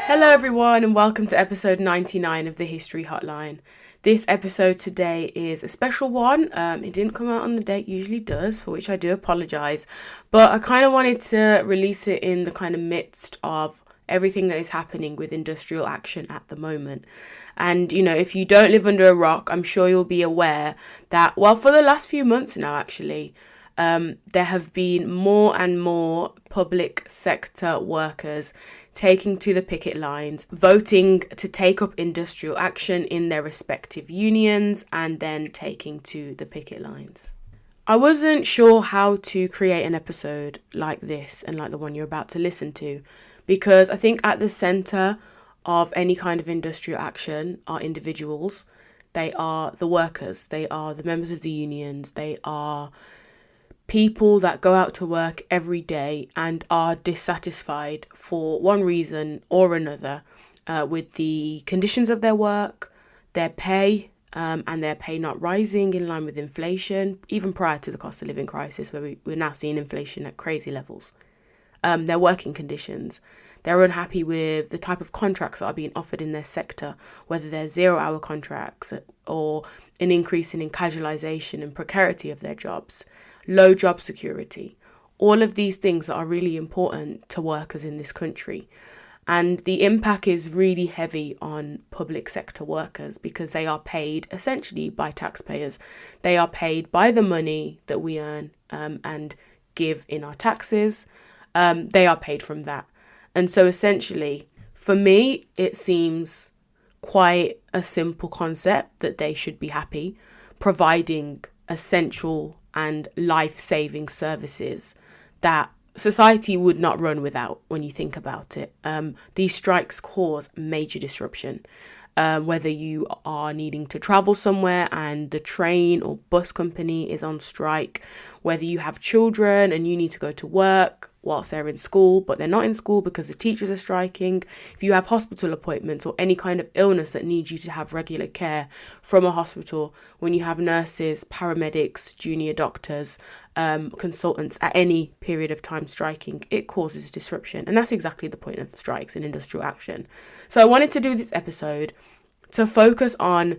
Hello everyone and welcome to episode 99 of the History Hotline. This episode today is a special one. It didn't come out on the date it usually does, for which I do apologise. But I kind of wanted to release it in the kind of midst of everything that is happening with industrial action at the moment. And, you know, if you don't live under a rock, I'm sure you'll be aware that, well, for the last few months now, actually, there have been more and more public sector workers taking to the picket lines, voting to take up industrial action in their respective unions, and then taking to the picket lines. I wasn't sure how to create an episode like this and like the one you're about to listen to, because I think at the centre of any kind of industrial action are individuals. They are the workers, they are the members of the unions, they are people that go out to work every day and are dissatisfied for one reason or another with the conditions of their work, their pay, and their pay not rising in line with inflation, even prior to the cost of living crisis, where we're now seeing inflation at crazy levels. Their working conditions. They're unhappy with the type of contracts that are being offered in their sector, whether they're 0-hour contracts or an increase in casualisation and precarity of their jobs, low job security. All of these things are really important to workers in this country. And the impact is really heavy on public sector workers because they are paid essentially by taxpayers. They are paid by the money that we earn and give in our taxes. They are paid from that. And so essentially, for me, it seems quite a simple concept that they should be happy, providing essential and life-saving services that society would not run without when you think about it. These strikes cause major disruption. Whether you are needing to travel somewhere and the train or bus company is on strike, whether you have children and you need to go to work whilst they're in school, but they're not in school because the teachers are striking, if you have hospital appointments or any kind of illness that needs you to have regular care from a hospital, when you have nurses, paramedics, junior doctors, consultants at any period of time striking, it causes disruption. And that's exactly the point of strikes and industrial action. So I wanted to do this episode to focus on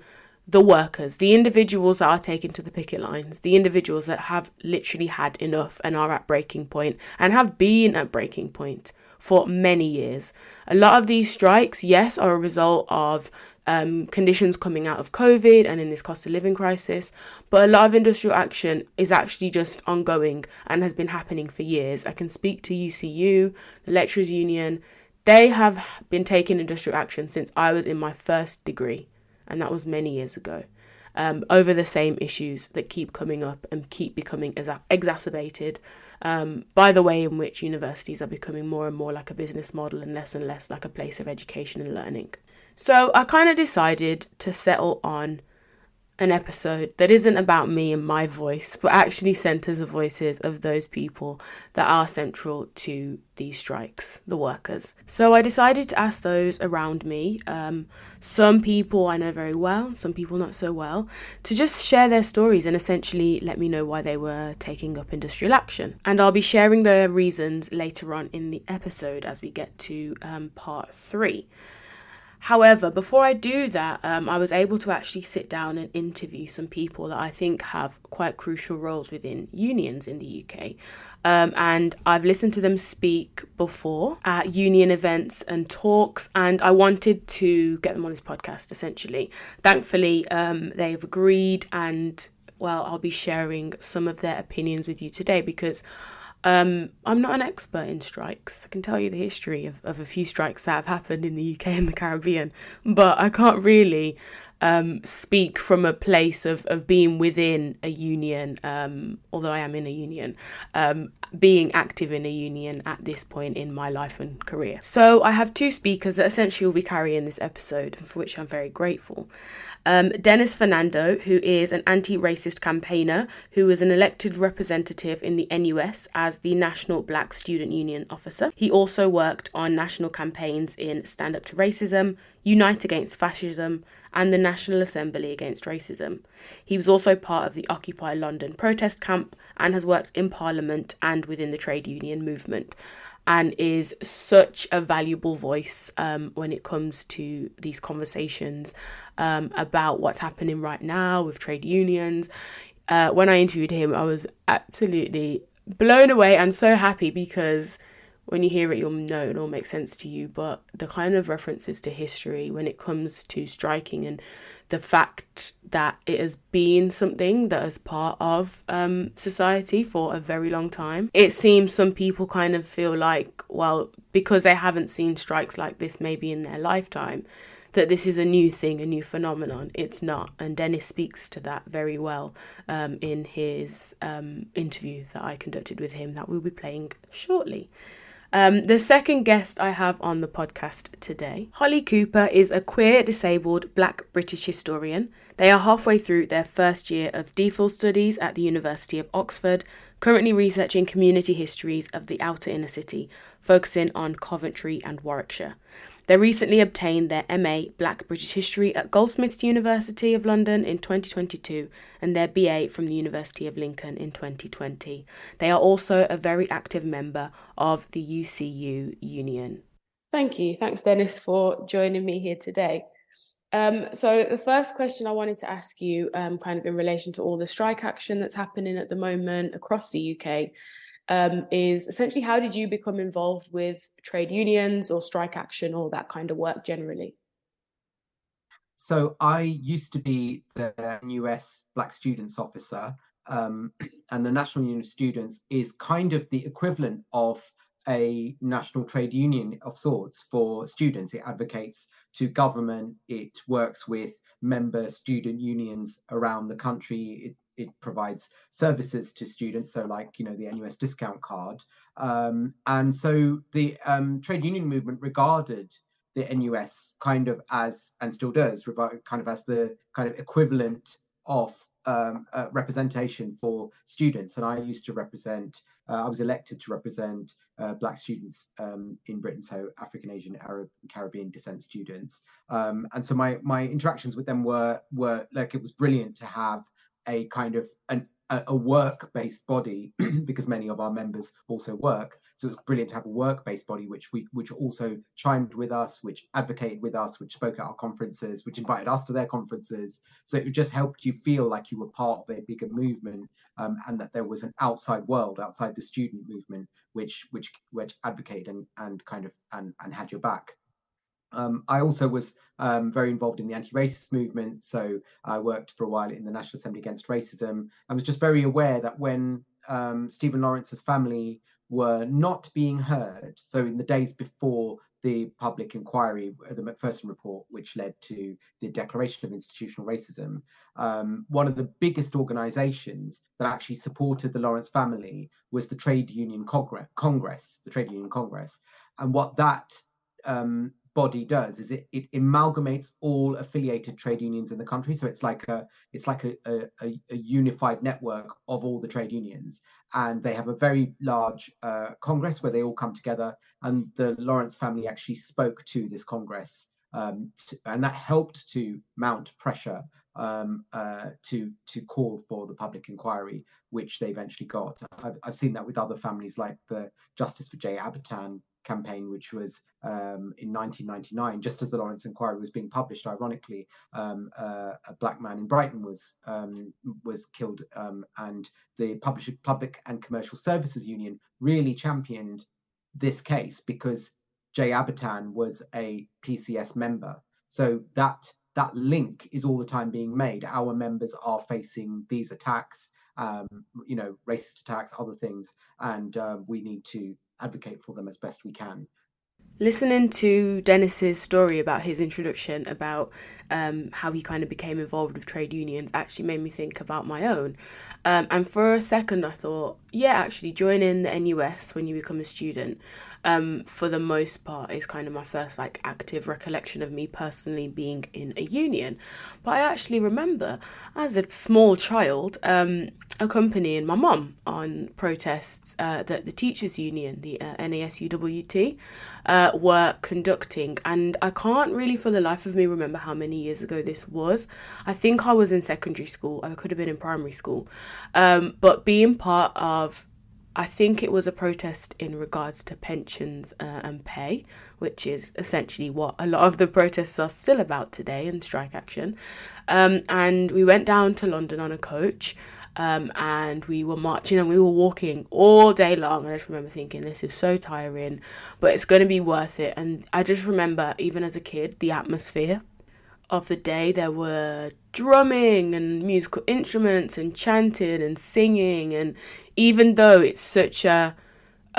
the workers, the individuals that are taken to the picket lines, the individuals that have literally had enough and are at breaking point and have been at breaking point for many years. A lot of these strikes, yes, are a result of conditions coming out of COVID and in this cost of living crisis, but a lot of industrial action is actually just ongoing and has been happening for years. I can speak to UCU, the Lecturers Union. They have been taking industrial action since I was in my first degree, and that was many years ago, over the same issues that keep coming up and keep becoming exacerbated by the way in which universities are becoming more and more like a business model and less like a place of education and learning. So I kind of decided to settle on an episode that isn't about me and my voice, but actually centres the voices of those people that are central to these strikes, the workers. So I decided to ask those around me, some people I know very well, some people not so well, to just share their stories and essentially let me know why they were taking up industrial action. And I'll be sharing their reasons later on in the episode as we get to part 3. However, before I do that, I was able to actually sit down and interview some people that I think have quite crucial roles within unions in the UK. And I've listened to them speak before at union events and talks, and I wanted to get them on this podcast, essentially. Thankfully, they've agreed, and, well, I'll be sharing some of their opinions with you today because I'm not an expert in strikes. I can tell you the history of a few strikes that have happened in the UK and the Caribbean, but I can't really speak from a place of being within a union, although I am in a union, being active in a union at this point in my life and career. So I have 2 speakers that essentially will be carrying this episode, for which I'm very grateful. Denis Fernando, who is an anti-racist campaigner who was an elected representative in the NUS as the National Black Student Union officer. He also worked on national campaigns in Stand Up to Racism, Unite Against Fascism, and the National Assembly Against Racism. He was also part of the Occupy London protest camp and has worked in Parliament and within the trade union movement, and is such a valuable voice when it comes to these conversations about what's happening right now with trade unions. When I interviewed him, I was absolutely blown away and so happy, because when you hear it, you'll know it all makes sense to you. But the kind of references to history when it comes to striking, and the fact that it has been something that is part of society for a very long time. It seems some people kind of feel like, well, because they haven't seen strikes like this maybe in their lifetime, that this is a new thing, a new phenomenon. It's not. And Denis speaks to that very well in his interview that I conducted with him that we'll be playing shortly. The second guest I have on the podcast today, Holly Cooper, is a queer, disabled, Black British historian. They are halfway through their first year of DPhil studies at the University of Oxford, currently researching community histories of the outer inner city, focusing on Coventry and Warwickshire. They recently obtained their MA Black British History at Goldsmiths University of London in 2022 and their BA from the University of Lincoln in 2020. They are also a very active member of the UCU Union. Thank you. Thanks, Denis, for joining me here today. So the first question I wanted to ask you, kind of in relation to all the strike action that's happening at the moment across the UK, is essentially, how did you become involved with trade unions or strike action or that kind of work generally? So I used to be the US Black Students Officer, and the National Union of Students is kind of the equivalent of a national trade union of sorts for students. It advocates to government, it works with member student unions around the country, it provides services to students, so like, the NUS discount card. And so the trade union movement regarded the NUS kind of as, and still does, kind of as the kind of equivalent of representation for students. And I used to represent, I was elected to represent Black students in Britain, so African, Asian, Arab, and Caribbean descent students. And so my interactions with them were like, it was brilliant to have a kind of a work-based body because many of our members also work. So it was brilliant to have a work-based body which also chimed with us, which advocated with us, which spoke at our conferences, which invited us to their conferences. So it just helped you feel like you were part of a bigger movement, and that there was an outside world, outside the student movement, which advocated and kind of and had your back. I also was very involved in the anti-racist movement. So I worked for a while in the National Assembly Against Racism. I was just very aware that when Stephen Lawrence's family were not being heard, so in the days before the public inquiry, the Macpherson report, which led to the declaration of institutional racism, one of the biggest organizations that actually supported the Lawrence family was the Trade Union Congress, the Trade Union Congress. And what that body does is it amalgamates all affiliated trade unions in the country. So it's like a unified network of all the trade unions, and they have a very large congress where they all come together, and the Lawrence family actually spoke to this congress, and that helped to mount pressure to call for the public inquiry, which they eventually got. I've seen that with other families, like the Justice for J. Abertan campaign, which was in 1999, just as the Lawrence inquiry was being published. Ironically, a black man in Brighton was killed, and the Public and Commercial Services Union really championed this case because J. Abertan was a PCS member. So that link is all the time being made. Our members are facing these attacks, racist attacks, other things, and we need to advocate for them as best we can. Listening to Denis's story about his introduction, about how he kind of became involved with trade unions, actually made me think about my own. And for a second, I thought, Yeah, actually, joining the NUS when you become a student, for the most part, is kind of my first like active recollection of me personally being in a union. But I actually remember as a small child, accompanying my mum on protests that the teachers' union, the NASUWT, were conducting, and I can't really for the life of me remember how many years ago this was. I think I was in secondary school. I could have been in primary school, but being part of, I think it was a protest in regards to pensions and pay, which is essentially what a lot of the protests are still about today and strike action. And we went down to London on a coach, and we were marching and we were walking all day long. And I just remember thinking, this is so tiring, but it's going to be worth it. And I just remember, even as a kid, the atmosphere of the day. There were drumming and musical instruments and chanting and singing, and even though it's such a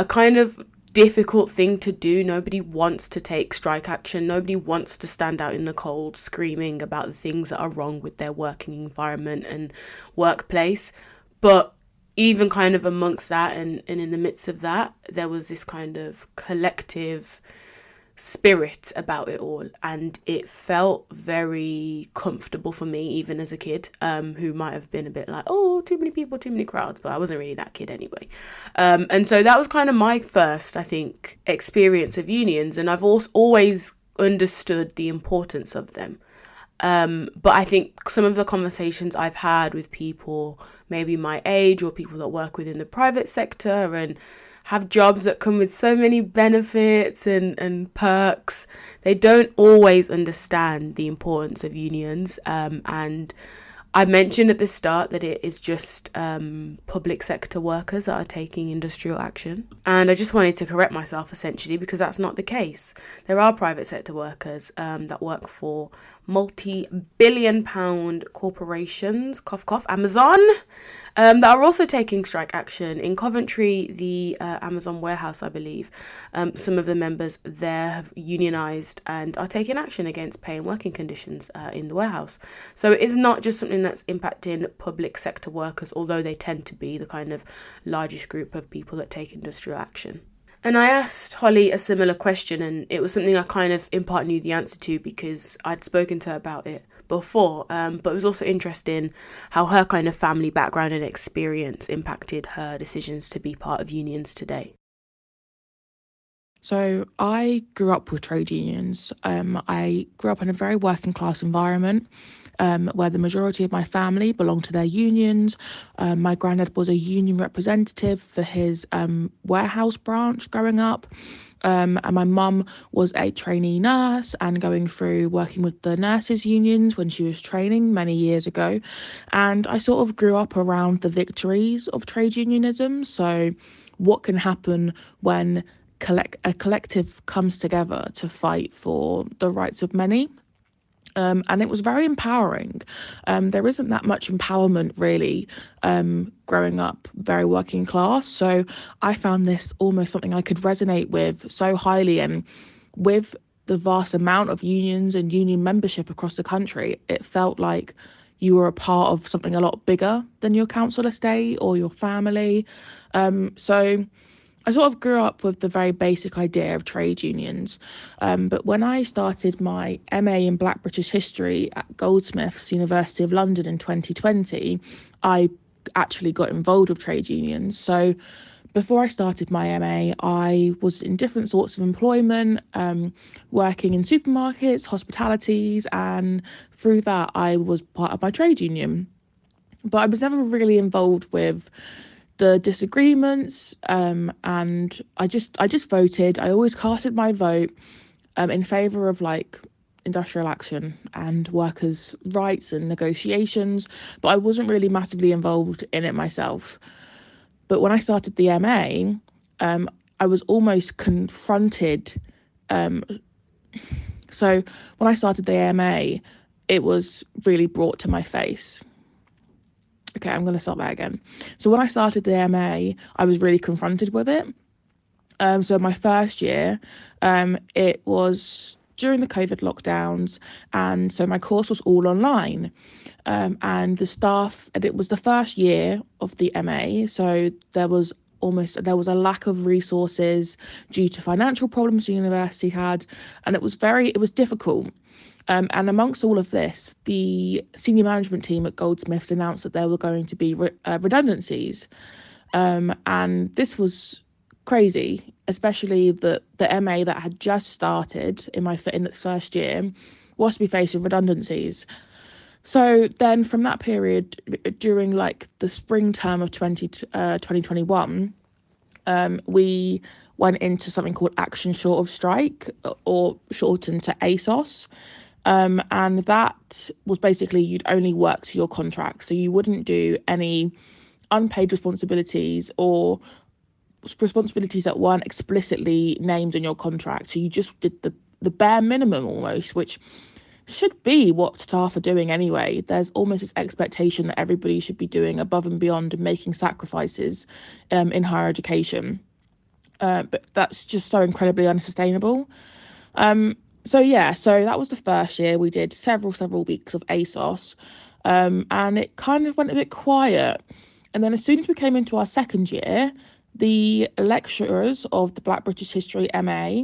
kind of difficult thing to do, nobody wants to take strike action, nobody wants to stand out in the cold screaming about the things that are wrong with their working environment and workplace. But even kind of amongst that, and in the midst of that, there was this kind of collective spirit about it all, and it felt very comfortable for me even as a kid, who might have been a bit like, oh, too many people, too many crowds, but I wasn't really that kid anyway. And so that was kind of my first, I think, experience of unions, and I've also always understood the importance of them. But I think some of the conversations I've had with people maybe my age or people that work within the private sector and have jobs that come with so many benefits and perks, they don't always understand the importance of unions. And I mentioned at the start that it is just public sector workers that are taking industrial action. And I just wanted to correct myself essentially, because that's not the case. There are private sector workers that work for multi-billion-pound corporations, cough cough, Amazon, that are also taking strike action. In Coventry, the Amazon warehouse, I believe, some of the members there have unionised and are taking action against pay and working conditions in the warehouse. So it is not just something that's impacting public sector workers, although they tend to be the kind of largest group of people that take industrial action. And I asked Holly a similar question, and it was something I kind of in part knew the answer to because I'd spoken to her about it before. But it was also interesting how her kind of family background and experience impacted her decisions to be part of unions today. So I grew up with trade unions. I grew up in a very working class environment, where the majority of my family belonged to their unions. My granddad was a union representative for his warehouse branch growing up. And my mum was a trainee nurse and going through working with the nurses' unions when she was training many years ago. And I sort of grew up around the victories of trade unionism. So, what can happen when a collective comes together to fight for the rights of many? And it was very empowering. There isn't that much empowerment really growing up very working class. So I found this almost something I could resonate with so highly. And with the vast amount of unions and union membership across the country, it felt like you were a part of something a lot bigger than your council estate or your family. So I sort of grew up with the very basic idea of trade unions. But when I started my MA in Black British History at Goldsmiths, University of London in 2020, I actually got involved with trade unions. So before I started my MA, I was in different sorts of employment, working in supermarkets, hospitalities, and through that, I was part of my trade union. But I was never really involved with the disagreements, and I just voted. I always casted my vote in favour of like industrial action and workers' rights and negotiations, but I wasn't really massively involved in it myself. But when I started the MA, I was almost confronted. Um, so when I started the MA, it was really brought to my face. Okay, I'm going to start that again. So when I started the MA, I was really confronted with it. So my first year, it was during the COVID lockdowns, and so my course was all online. And it was the first year of the MA, so there was a lack of resources due to financial problems the university had, and it was difficult. And amongst all of this, the senior management team at Goldsmiths announced that there were going to be redundancies. And this was crazy, especially the MA that had just started in its first year was to be faced with redundancies. So then from that period, during like the spring term of 2021, we went into something called Action Short of Strike, or shortened to ASOS. And that was basically you'd only work to your contract. So you wouldn't do any unpaid responsibilities or responsibilities that weren't explicitly named in your contract. So you just did the bare minimum almost, which should be what staff are doing anyway. There's almost this expectation that everybody should be doing above and beyond and making sacrifices in higher education. But that's just so incredibly unsustainable. So that was the first year. We did several weeks of ASOS, and it kind of went a bit quiet. And then as soon as we came into our second year, the lecturers of the Black British History MA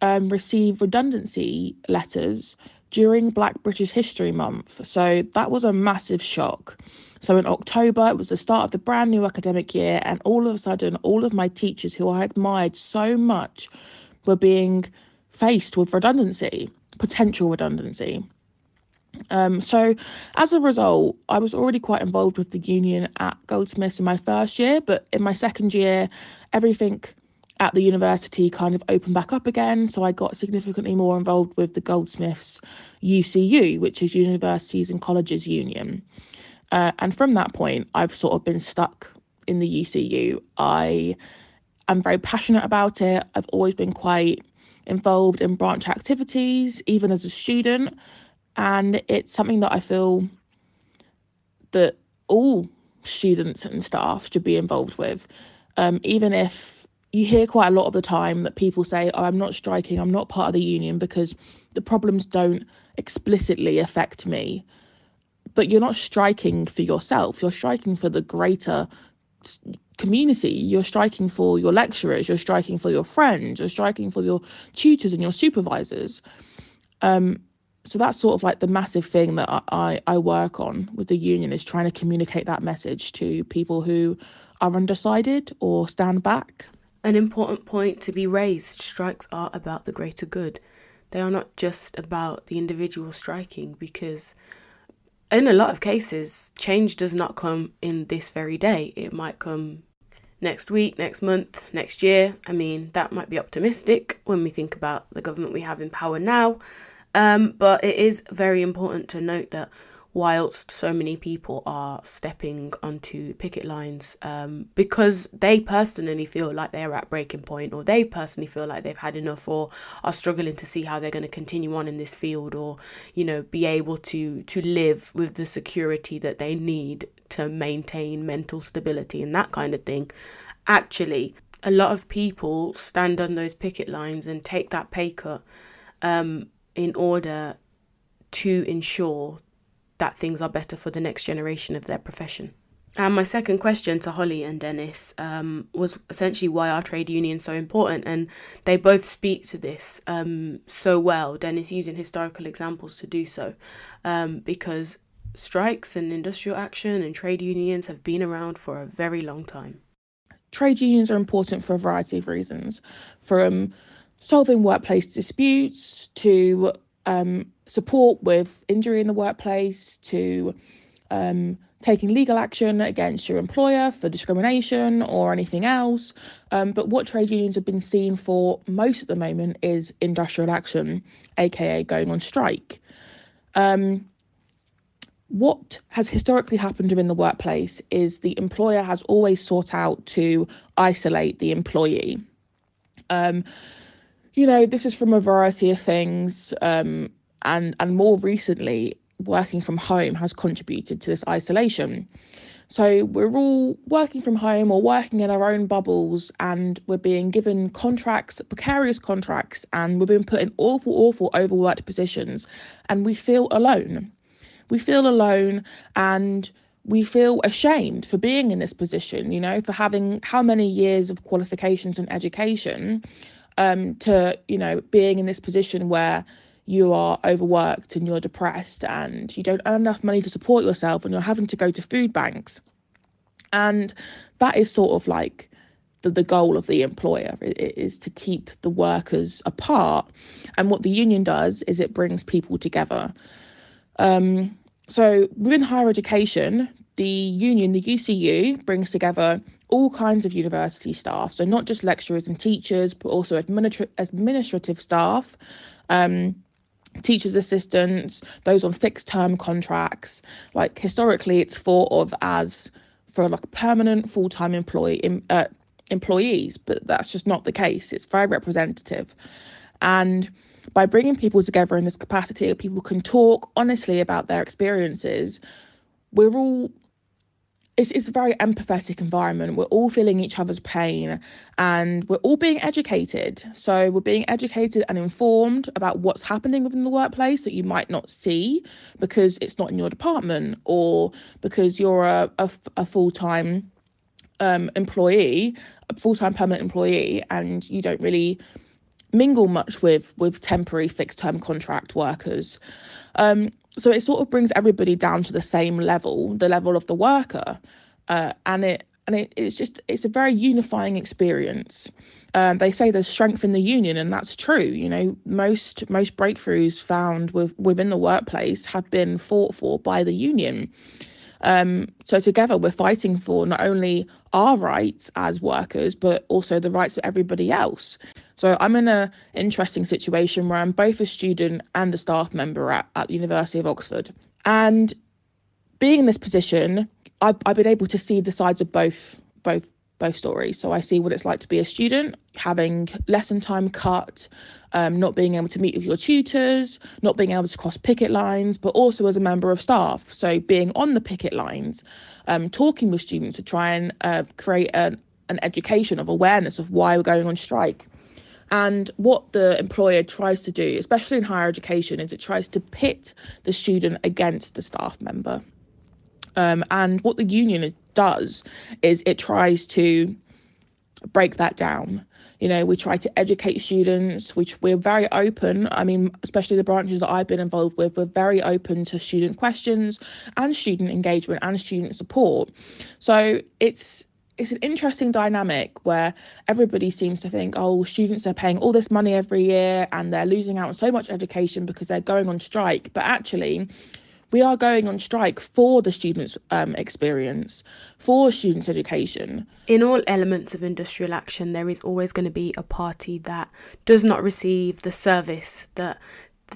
received redundancy letters during Black British History Month. So that was a massive shock. So in October, it was the start of the brand new academic year, and all of a sudden, all of my teachers who I admired so much were being faced with potential redundancy. So as a result, I was already quite involved with the union at Goldsmiths in my first year, but in my second year, everything at the university kind of opened back up again. So I got significantly more involved with the Goldsmiths UCU, which is Universities and Colleges Union. And from that point, I've sort of been stuck in the UCU. I am very passionate about it. I've always been quite involved in branch activities, even as a student. And it's something that I feel that all students and staff should be involved with. Even if you hear quite a lot of the time that people say, I'm not striking, I'm not part of the union because the problems don't explicitly affect me. But you're not striking for yourself. You're striking for the greater community. You're striking for your lecturers. You're striking for your friends. You're striking for your tutors and your supervisors. So that's sort of like the massive thing that I work on with the union, is trying to communicate that message to people who are undecided or stand back. An important point to be raised: strikes are about the greater good. They are not just about the individual striking, because in a lot of cases, change does not come in this very day. It might come next week, next month, next year. I mean, that might be optimistic when we think about the government we have in power now. But it is very important to note that whilst so many people are stepping onto picket lines because they personally feel like they're at breaking point, or they personally feel like they've had enough, or are struggling to see how they're going to continue on in this field, or, you know, be able to live with the security that they need to maintain mental stability and that kind of thing. Actually, a lot of people stand on those picket lines and take that pay cut in order to ensure that things are better for the next generation of their profession. And my second question to Holly and Denis was essentially, why are trade unions so important? And they both speak to this so well, Denis using historical examples to do so, because strikes and industrial action and trade unions have been around for a very long time. Trade unions are important for a variety of reasons, from solving workplace disputes to support with injury in the workplace, to taking legal action against your employer for discrimination or anything else. But what trade unions have been seen for most at the moment is industrial action, aka going on strike. What has historically happened within the workplace is the employer has always sought out to isolate the employee. This is from a variety of things, and more recently, working from home has contributed to this isolation. So we're all working from home or working in our own bubbles, and we're being given contracts, precarious contracts, and we're being put in awful, awful overworked positions, and we feel alone. We feel alone, and we feel ashamed for being in this position, for having how many years of qualifications and education, to, being in this position where you are overworked and you're depressed and you don't earn enough money to support yourself and you're having to go to food banks. And that is sort of like the goal of the employer. It is to keep the workers apart. And what the union does is it brings people together. So within higher education, the union, the UCU, brings together all kinds of university staff. So not just lecturers and teachers, but also administrative staff, teachers' assistants, those on fixed term contracts. Like historically, it's thought of as for like permanent full-time employees, but that's just not the case. It's very representative. And by bringing people together in this capacity, people can talk honestly about their experiences. We're all it's a very empathetic environment. We're all feeling each other's pain, and we're all being educated. So we're being educated and informed about what's happening within the workplace that you might not see because it's not in your department, or because you're a full-time employee, a full-time permanent employee, and you don't really mingle much with temporary fixed-term contract workers. So it sort of brings everybody down to the same level, the level of the worker, it's a very unifying experience. They say there's strength in the union, and that's true. Most breakthroughs found within the workplace have been fought for by the union. So together we're fighting for not only our rights as workers, but also the rights of everybody else. So I'm in an interesting situation where I'm both a student and a staff member at the University of Oxford. And being in this position, I've been able to see the sides of both stories. So I see what it's like to be a student, having lesson time cut, not being able to meet with your tutors, not being able to cross picket lines, but also as a member of staff. So being on the picket lines, talking with students to try and create an education of awareness of why we're going on strike. And what the employer tries to do, especially in higher education, is it tries to pit the student against the staff member. And what the union does is it tries to break that down. We try to educate students, which we're very open. I mean, especially the branches that I've been involved with, we're very open to student questions and student engagement and student support. So it's an interesting dynamic where everybody seems to think, oh, students are paying all this money every year and they're losing out on so much education because they're going on strike. But actually, we are going on strike for the students' experience, for students' education. In all elements of industrial action, there is always going to be a party that does not receive the service that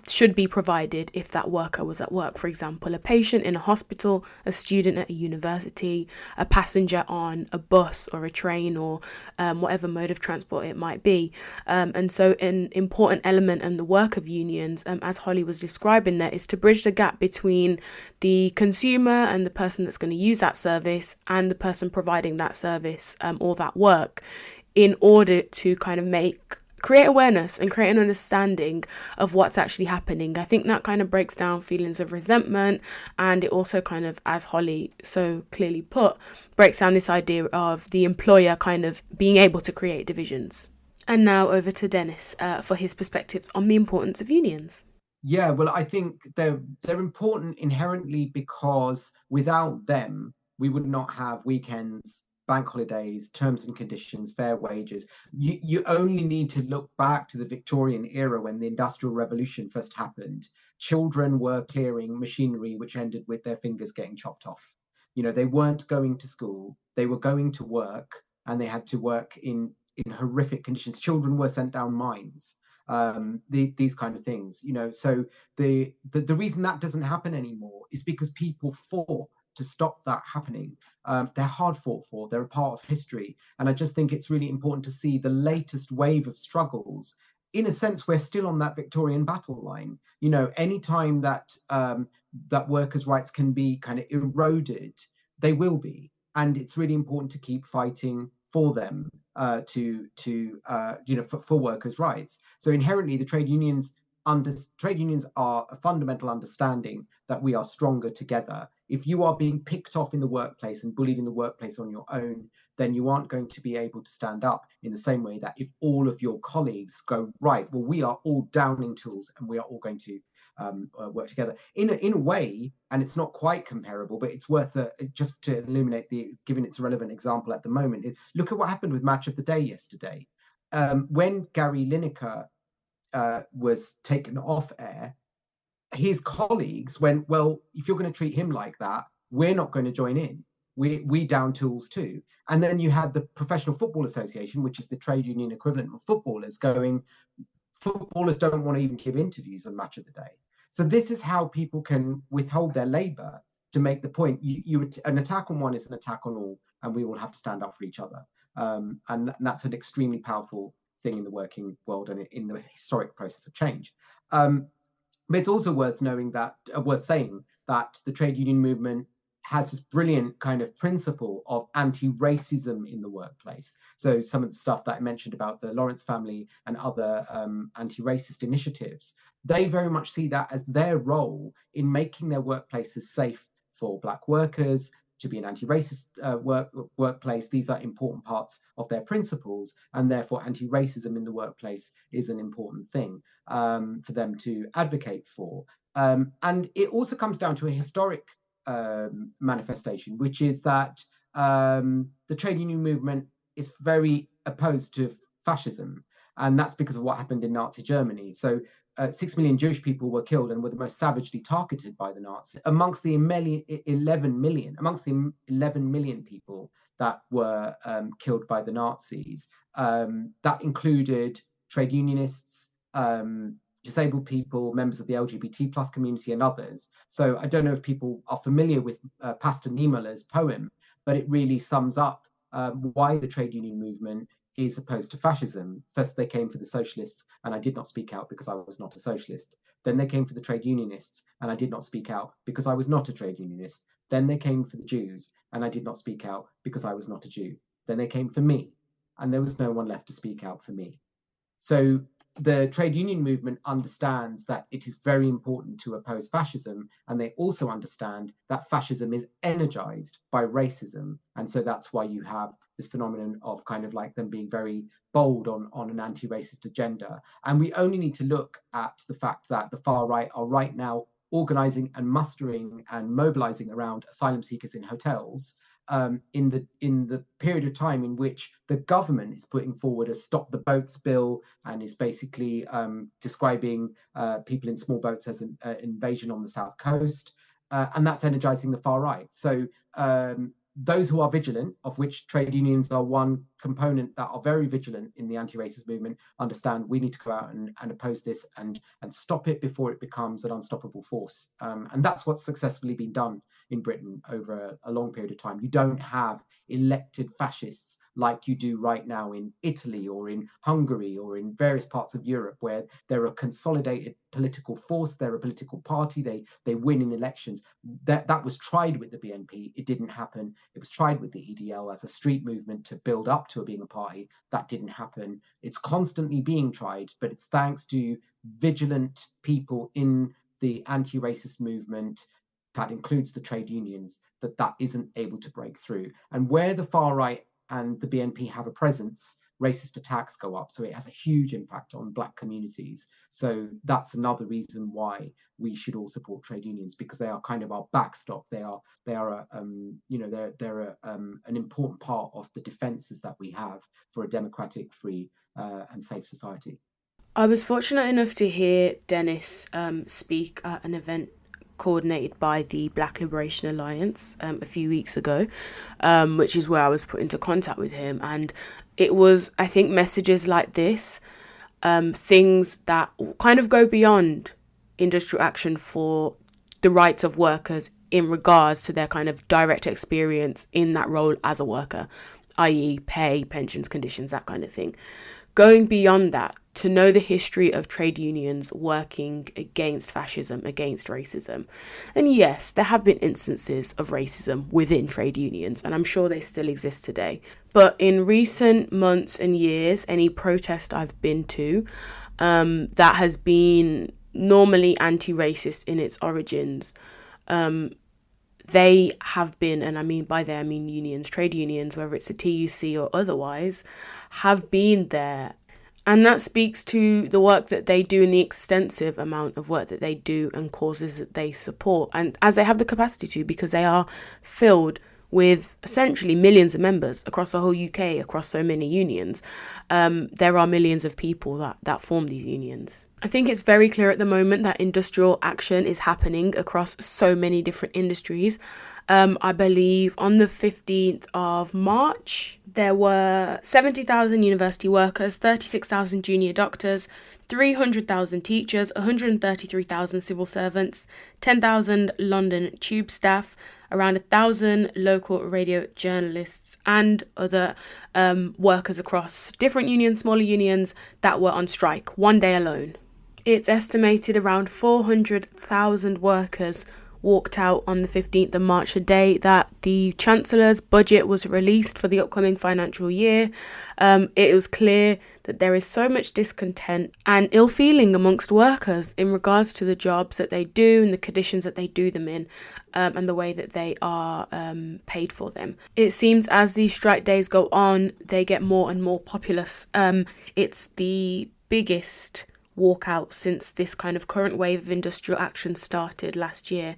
should be provided if that worker was at work. For example, a patient in a hospital, a student at a university, a passenger on a bus or a train, or whatever mode of transport it might be. And so an important element in the work of unions, as Holly was describing there, is to bridge the gap between the consumer and the person that's going to use that service and the person providing that service or that work, in order to kind of create awareness and create an understanding of what's actually happening. I think that kind of breaks down feelings of resentment, and it also kind of, as Holly so clearly put, breaks down this idea of the employer kind of being able to create divisions. And now over to Denis for his perspectives on the importance of unions. Yeah, well, I think they're important inherently because without them, we would not have weekends, bank holidays, terms and conditions, fair wages. You only need to look back to the Victorian era when the Industrial Revolution first happened. Children were clearing machinery which ended with their fingers getting chopped off. They weren't going to school, they were going to work, and they had to work in horrific conditions. Children were sent down mines. These kind of things, so the reason that doesn't happen anymore is because people fought to stop that happening. They're hard fought for, they're a part of history, and I just think it's really important to see the latest wave of struggles. In a sense, we're still on that Victorian battle line. Anytime that that workers' rights can be kind of eroded, they will be, and it's really important to keep fighting for them, for workers' rights. So inherently, the trade unions are a fundamental understanding that we are stronger together. If you are being picked off in the workplace and bullied in the workplace on your own, then you aren't going to be able to stand up in the same way that if all of your colleagues go, right, well, we are all downing tools and we are all going to work together in a way, and it's not quite comparable, but it's worth just to illuminate given its relevant example at the moment. Look at what happened with Match of the Day yesterday. When Gary Lineker was taken off air, his colleagues went, well, if you're going to treat him like that, we're not going to join in. We down tools too. And then you had the Professional Football Association, which is the trade union equivalent of footballers, going, footballers don't want to even give interviews on Match of the Day. So this is how people can withhold their labor to make the point. An attack on one is an attack on all, and we all have to stand up for each other. And that's an extremely powerful thing in the working world and in the historic process of change. But it's also worth saying that the trade union movement has this brilliant kind of principle of anti-racism in the workplace. So some of the stuff that I mentioned about the Lawrence family and other anti-racist initiatives, they very much see that as their role in making their workplaces safe for Black workers, to be an anti-racist workplace. These are important parts of their principles, and therefore anti-racism in the workplace is an important thing for them to advocate for. And it also comes down to a historic manifestation, which is that the trade union movement is very opposed to fascism, and that's because of what happened in Nazi Germany. So 6 million Jewish people were killed and were the most savagely targeted by the Nazis. Amongst the 11 million people that were killed by the Nazis, that included trade unionists, disabled people, members of the LGBT plus community, and others. So I don't know if people are familiar with Pastor Niemöller's poem, but it really sums up why the trade union movement is opposed to fascism. First, they came for the socialists, and I did not speak out because I was not a socialist. Then they came for the trade unionists, and I did not speak out because I was not a trade unionist. Then they came for the Jews, and I did not speak out because I was not a Jew. Then they came for me, and there was no one left to speak out for me. So the trade union movement understands that it is very important to oppose fascism, and they also understand that fascism is energized by racism. And so that's why you have this phenomenon of kind of like them being very bold on an anti-racist agenda. And we only need to look at the fact that the far right are right now organizing and mustering and mobilizing around asylum seekers in hotels, in the period of time in which the government is putting forward a Stop the Boats bill and is basically describing people in small boats as an invasion on the south coast, and that's energizing the far right. So those who are vigilant, of which trade unions are one component that are very vigilant in the anti-racist movement, understand we need to go out and oppose this and stop it before it becomes an unstoppable force. And that's what's successfully been done in Britain over a long period of time. You don't have elected fascists like you do right now in Italy or in Hungary or in various parts of Europe, where they're a consolidated political force, they're a political party, they win in elections. That was tried with the BNP, it didn't happen. It was tried with the EDL as a street movement to build up to being a party, that didn't happen. It's constantly being tried, but it's thanks to vigilant people in the anti-racist movement, that includes the trade unions, that isn't able to break through. And where the far right and the BNP have a presence, racist attacks go up. So it has a huge impact on Black communities. So that's another reason why we should all support trade unions, because they are kind of our backstop. They're an important part of the defenses that we have for a democratic, free, and safe society. I was fortunate enough to hear Denis speak at an event coordinated by the Black Liberation Alliance a few weeks ago, which is where I was put into contact with him. And it was, I think, messages like this, things that kind of go beyond industrial action for the rights of workers in regards to their kind of direct experience in that role as a worker, i.e. pay, pensions, conditions, that kind of thing. Going beyond that, to know the history of trade unions working against fascism, against racism. And yes, there have been instances of racism within trade unions, and I'm sure they still exist today. But in recent months and years, any protest I've been to that has been normally anti-racist in its origins, they have been, and I mean by they I mean unions, trade unions, whether it's a TUC or otherwise, have been there. And that speaks to the work that they do and the extensive amount of work that they do and causes that they support. And as they have the capacity to, because they are filled with essentially millions of members across the whole UK, across so many unions, there are millions of people that form these unions. I think it's very clear at the moment that industrial action is happening across so many different industries. I believe on the 15th of March, there were 70,000 university workers, 36,000 junior doctors, 300,000 teachers, 133,000 civil servants, 10,000 London tube staff, around 1,000 local radio journalists and other workers across different unions, smaller unions, that were on strike one day alone. It's estimated around 400,000 workers walked out on the 15th of March, a day that the Chancellor's budget was released for the upcoming financial year. It was clear that there is so much discontent and ill feeling amongst workers in regards to the jobs that they do and the conditions that they do them in, and the way that they are paid for them. It seems as these strike days go on, they get more and more populous. It's the biggest walkout since this kind of current wave of industrial action started last year.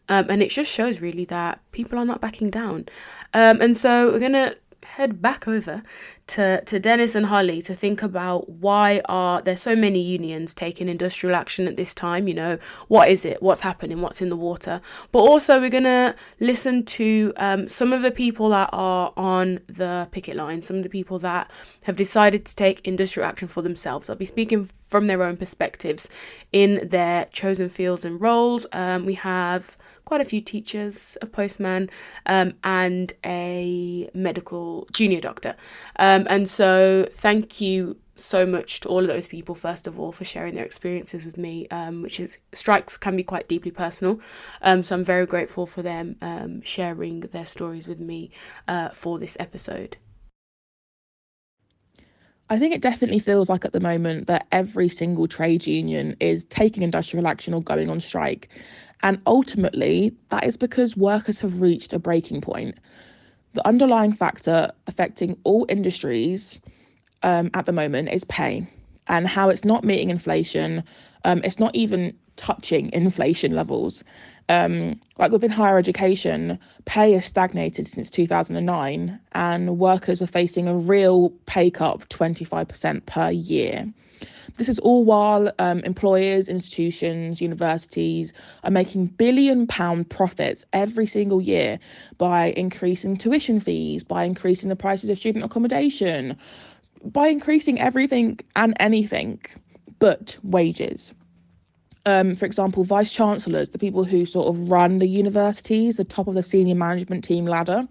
And it just shows really that people are not backing down. And so we're going to head back over to Denis and Holly to think about why are there so many unions taking industrial action at this time. You know, what is it? What's happening? What's in the water? But also we're going to listen to some of the people that are on the picket line, some of the people that have decided to take industrial action for themselves. I'll be speaking from their own perspectives in their chosen fields and roles. We have quite a few teachers, a postman, and a medical junior doctor. And so thank you so much to all of those people, first of all, for sharing their experiences with me, strikes can be quite deeply personal. So I'm very grateful for them sharing their stories with me for this episode. I think it definitely feels like at the moment that every single trade union is taking industrial action or going on strike. And ultimately, that is because workers have reached a breaking point. The underlying factor affecting all industries at the moment is pay, and how it's not meeting inflation. It's not even touching inflation levels. Like within higher education, pay has stagnated since 2009, and workers are facing a real pay cut of 25% per year. This is all while employers, institutions, universities are making £billion profits every single year by increasing tuition fees, by increasing the prices of student accommodation, by increasing everything and anything but wages. For example, vice chancellors, the people who sort of run the universities, the top of the senior management team ladder,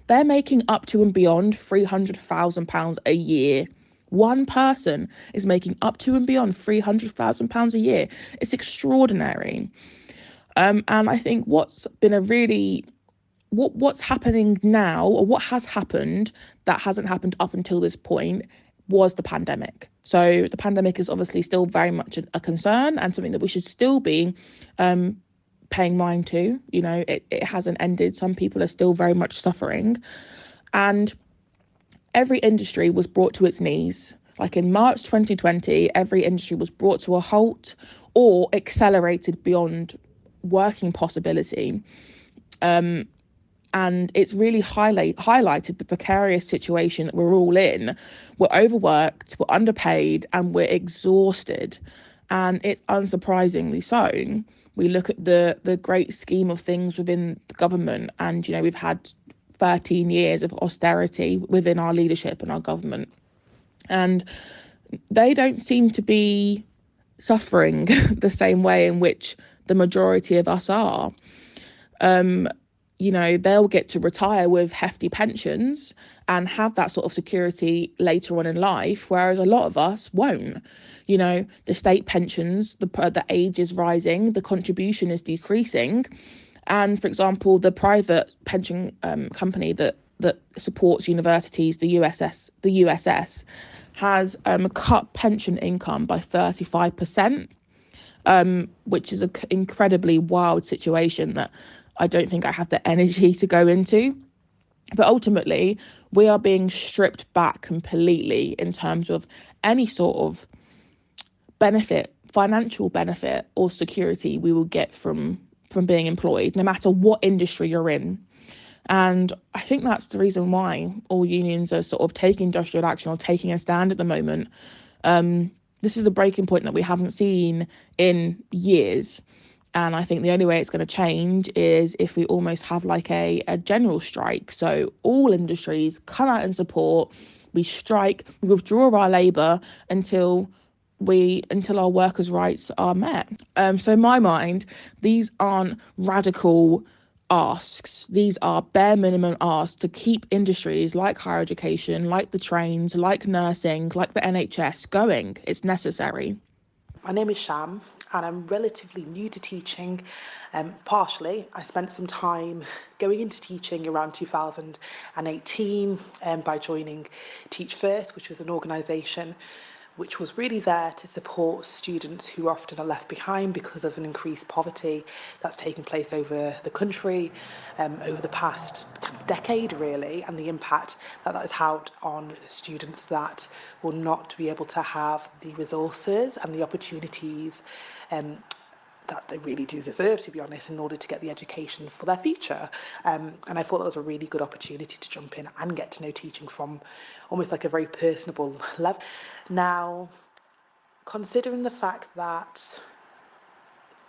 they're making up to and beyond £300,000 a year. One person is making up to and beyond £300,000 a year. It's extraordinary. And I think what's been what's happening now, or what has happened that hasn't happened up until this point, was the pandemic. So the pandemic is obviously still very much a concern and something that we should still be paying mind to. You know, it hasn't ended. Some people are still very much suffering. And every industry was brought to its knees. Like in March 2020, every industry was brought to a halt or accelerated beyond working possibility. And it's really highlighted the precarious situation that we're all in. We're overworked, we're underpaid, and we're exhausted. And it's unsurprisingly so. We look at the great scheme of things within the government, and, you know, we've had 13 years of austerity within our leadership and our government. And they don't seem to be suffering the same way in which the majority of us are. they'll get to retire with hefty pensions and have that sort of security later on in life, whereas a lot of us won't. The state pensions, the age is rising, the contribution is decreasing. And for example, the private pension company that supports universities, the USS, has cut pension income by 35%, which is an incredibly wild situation that I don't think I have the energy to go into. But ultimately, we are being stripped back completely in terms of any sort of benefit, financial benefit or security we will get from being employed, no matter what industry you're in. And I think that's the reason why all unions are sort of taking industrial action or taking a stand at the moment. This is a breaking point that we haven't seen in years. And I think the only way it's going to change is if we almost have like a general strike. So all industries come out and support, we strike, we withdraw our labour until our workers' rights are met. So in my mind, these aren't radical asks. These are bare minimum asks to keep industries like higher education, like the trains, like nursing, like the NHS going. It's necessary. My name is Sham and I'm relatively new to teaching. Partially, I spent some time going into teaching around 2018 by joining Teach First, which was an organisation which was really there to support students who often are left behind because of an increased poverty that's taken place over the country over the past decade, really, and the impact that has had on students that will not be able to have the resources and the opportunities that they really do deserve, to be honest, in order to get the education for their future. And I thought that was a really good opportunity to jump in and get to know teaching from almost like a very personable level. Now, considering the fact that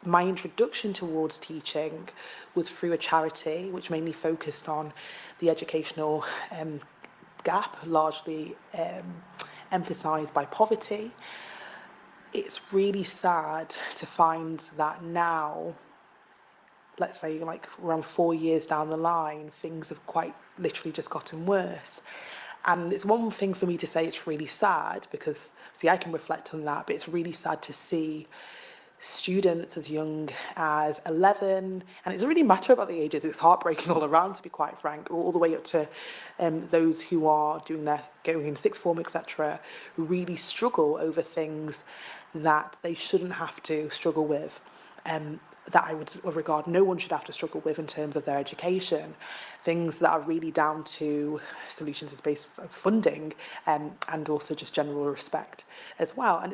my introduction towards teaching was through a charity which mainly focused on the educational gap, largely emphasised by poverty, it's really sad to find that now, let's say like around 4 years down the line, things have quite literally just gotten worse. And it's one thing for me to say it's really sad because, see, I can reflect on that, but it's really sad to see students as young as 11, and it doesn't really matter about the ages, it's heartbreaking all around, to be quite frank, all the way up to those who are going in sixth form, etc., who really struggle over things that they shouldn't have to struggle with, that I would regard no one should have to struggle with in terms of their education, things that are really down to solutions based on funding, and also just general respect as well. And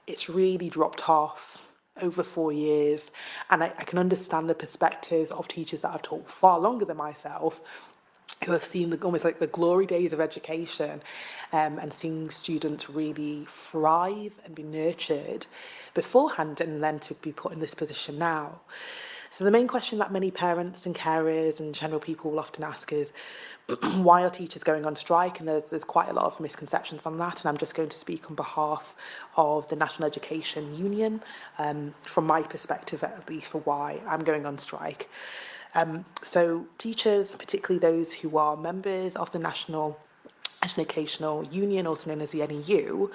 it's really dropped off over 4 years, and I can understand the perspectives of teachers that have taught far longer than myself, who have seen almost like the glory days of education, and seeing students really thrive and be nurtured beforehand, and then to be put in this position now. So the main question that many parents and carers and general people will often ask is, why are teachers going on strike? And there's quite a lot of misconceptions on that, and I'm just going to speak on behalf of the National Education Union, from my perspective at least, for why I'm going on strike. So teachers, particularly those who are members of the National Educational Union, also known as the NEU,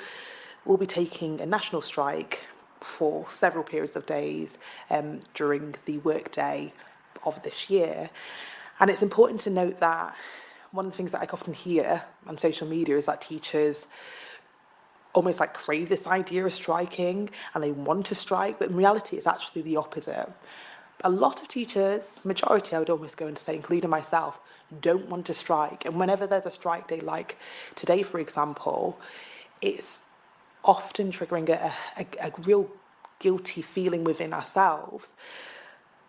will be taking a national strike for several periods of days during the workday of this year. And it's important to note that one of the things that I often hear on social media is that teachers almost like crave this idea of striking and they want to strike, but in reality it's actually the opposite. A lot of teachers, majority I would almost go and say, including myself, don't want to strike. And whenever there's a strike day like today, for example, it's often triggering a real guilty feeling within ourselves.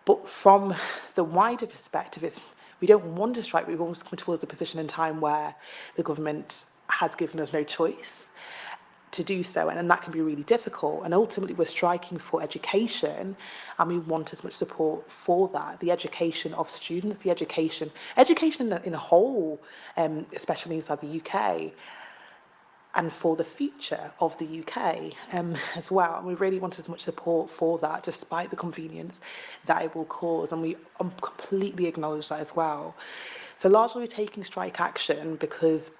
But from the wider perspective, we don't want to strike, we've almost come towards a position in time where the government has given us no choice to do so, and that can be really difficult. And ultimately we're striking for education, and we want as much support for that, the education of students, the education in a whole, especially inside the UK. and for the future of the UK as well. And we really want as much support for that, despite the convenience that it will cause. And we completely acknowledge that as well. So largely we're taking strike action because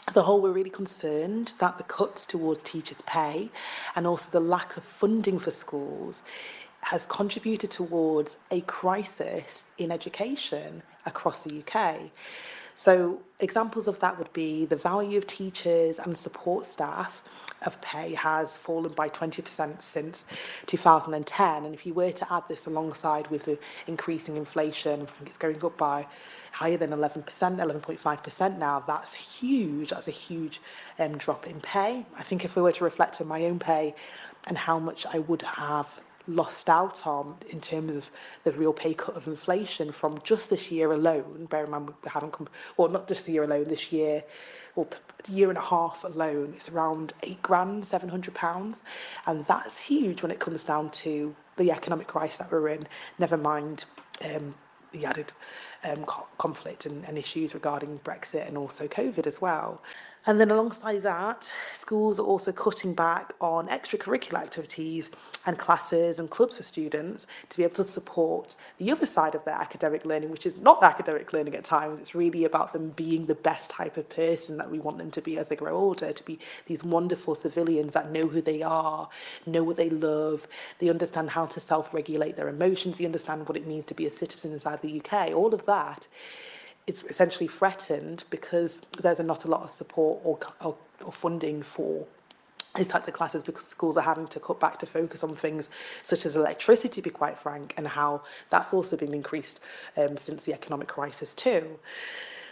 as a whole, we're really concerned that the cuts towards teachers' pay and also the lack of funding for schools has contributed towards a crisis in education across the UK. So examples of that would be the value of teachers and support staff of pay has fallen by 20% since 2010. And if you were to add this alongside with the increasing inflation, I think it's going up by higher than 11%, 11.5% now, that's huge. That's a huge drop in pay. I think if we were to reflect on my own pay and how much I would have lost out on in terms of the real pay cut of inflation from just this year alone, bear in mind we haven't come, well, not just the year alone, this year, or year and a half alone, it's around £8,700. And that's huge when it comes down to the economic crisis that we're in, never mind the added conflict and issues regarding Brexit and also COVID as well. And then alongside that, schools are also cutting back on extracurricular activities and classes and clubs for students to be able to support the other side of their academic learning, which is not academic learning at times. It's really about them being the best type of person that we want them to be as they grow older, to be these wonderful civilians that know who they are, know what they love, they understand how to self-regulate their emotions, they understand what it means to be a citizen inside the UK. All of that is essentially threatened because there's not a lot of support or funding for these types of classes, because schools are having to cut back to focus on things such as electricity, to be quite frank, and how that's also been increased since the economic crisis too.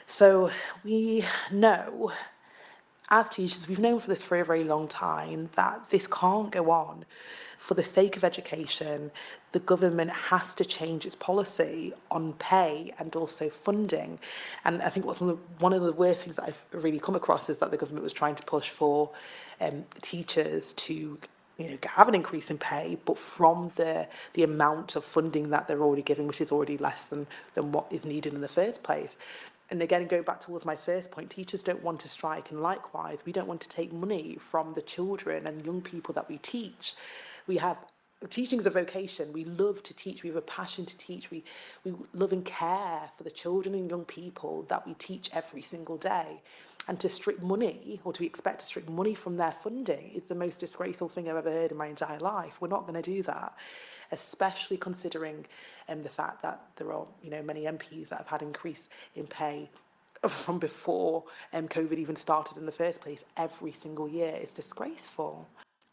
So we know, as teachers, we've known for this for a very long time that this can't go on. For the sake of education, the government has to change its policy on pay and also funding. And I think one of the worst things that I've really come across is that the government was trying to push for teachers to have an increase in pay, but from the amount of funding that they're already giving, which is already less than what is needed in the first place. And again, going back towards my first point, teachers don't want to strike, and likewise, we don't want to take money from the children and young people that we teach. Teaching is a vocation. We love to teach. We have a passion to teach. We love and care for the children and young people that we teach every single day. And to strip money, or to expect to strip money from their funding, is the most disgraceful thing I've ever heard in my entire life. We're not going to do that, especially considering the fact that there are many MPs that have had increase in pay from before COVID even started in the first place every single year. It's disgraceful.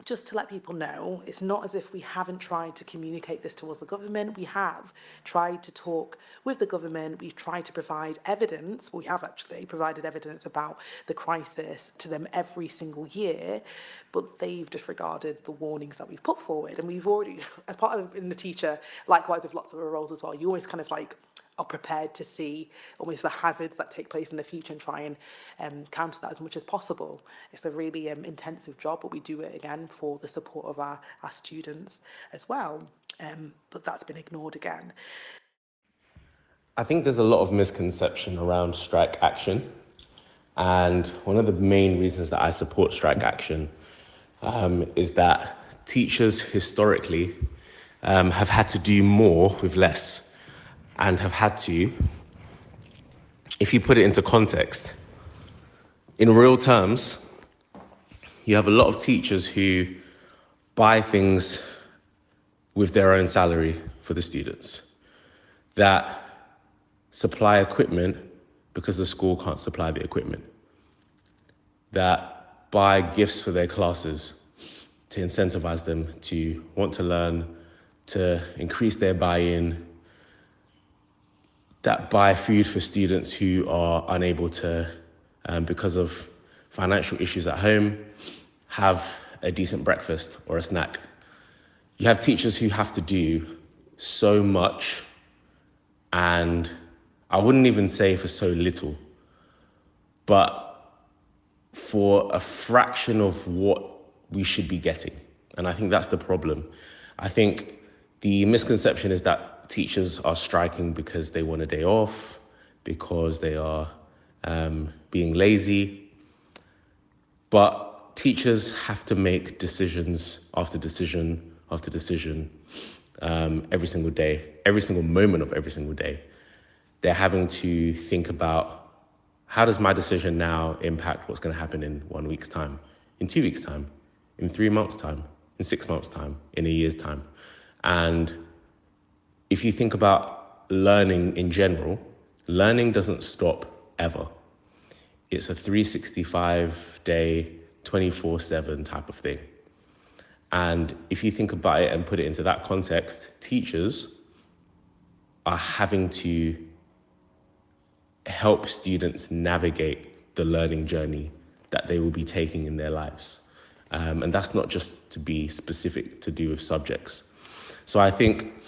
Just to let people know, it's not as if we haven't tried to communicate this towards the government. We have tried to talk with the government. We've tried to provide evidence. We have actually provided evidence about the crisis to them every single year, but they've disregarded the warnings that we've put forward. And we've already, as part of being a teacher, likewise with lots of other roles as well, you always kind of are prepared to see almost the hazards that take place in the future and try and counter that as much as possible. It's a really intensive job, but we do it again for the support of our students as well. But that's been ignored again. I think there's a lot of misconception around strike action. And one of the main reasons that I support strike action is that teachers historically have had to do more with less, and have had to, if you put it into context, in real terms, you have a lot of teachers who buy things with their own salary for the students, that supply equipment because the school can't supply the equipment, that buy gifts for their classes to incentivize them to want to learn, to increase their buy-in, that buy food for students who are unable to, because of financial issues at home, have a decent breakfast or a snack. You have teachers who have to do so much, and I wouldn't even say for so little, but for a fraction of what we should be getting. And I think that's the problem. I think the misconception is that teachers are striking because they want a day off, because they are being lazy. But teachers have to make decisions after decision after decision every single day, every single moment of every single day. They're having to think about, how does my decision now impact what's going to happen in 1 week's time, in 2 weeks' time, in 3 months' time, in 6 months' time, in a year's time? And if you think about learning in general, learning doesn't stop ever. It's a 365-day, 24/7 type of thing. And if you think about it and put it into that context, teachers are having to help students navigate the learning journey that they will be taking in their lives. And that's not just to be specific to do with subjects. So I think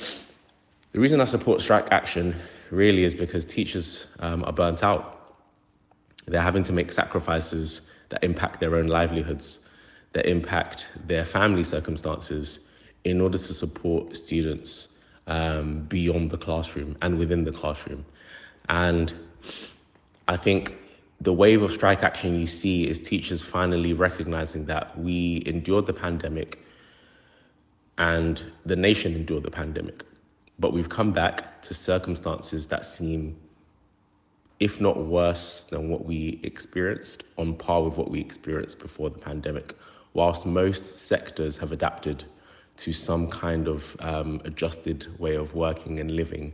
the reason I support strike action really is because teachers are burnt out. They're having to make sacrifices that impact their own livelihoods, that impact their family circumstances in order to support students beyond the classroom and within the classroom. And I think the wave of strike action you see is teachers finally recognizing that we endured the pandemic and the nation endured the pandemic, but we've come back to circumstances that seem, if not worse than what we experienced, on par with what we experienced before the pandemic, whilst most sectors have adapted to some kind of adjusted way of working and living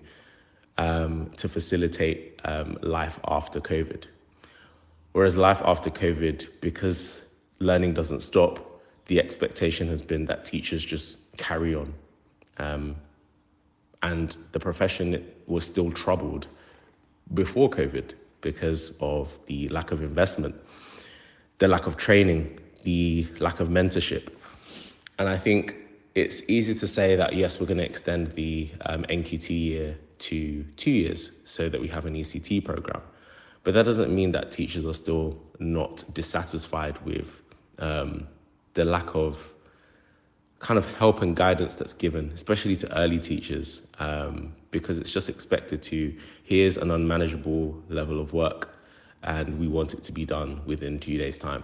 to facilitate life after COVID. Whereas life after COVID, because learning doesn't stop, the expectation has been that teachers just carry on. And the profession was still troubled before COVID because of the lack of investment, the lack of training, the lack of mentorship. And I think it's easy to say that, yes, we're going to extend the NQT year to 2 years so that we have an ECT program. But that doesn't mean that teachers are still not dissatisfied with the lack of kind of help and guidance that's given, especially to early teachers, because it's just expected to, here's an unmanageable level of work and we want it to be done within 2 days' time.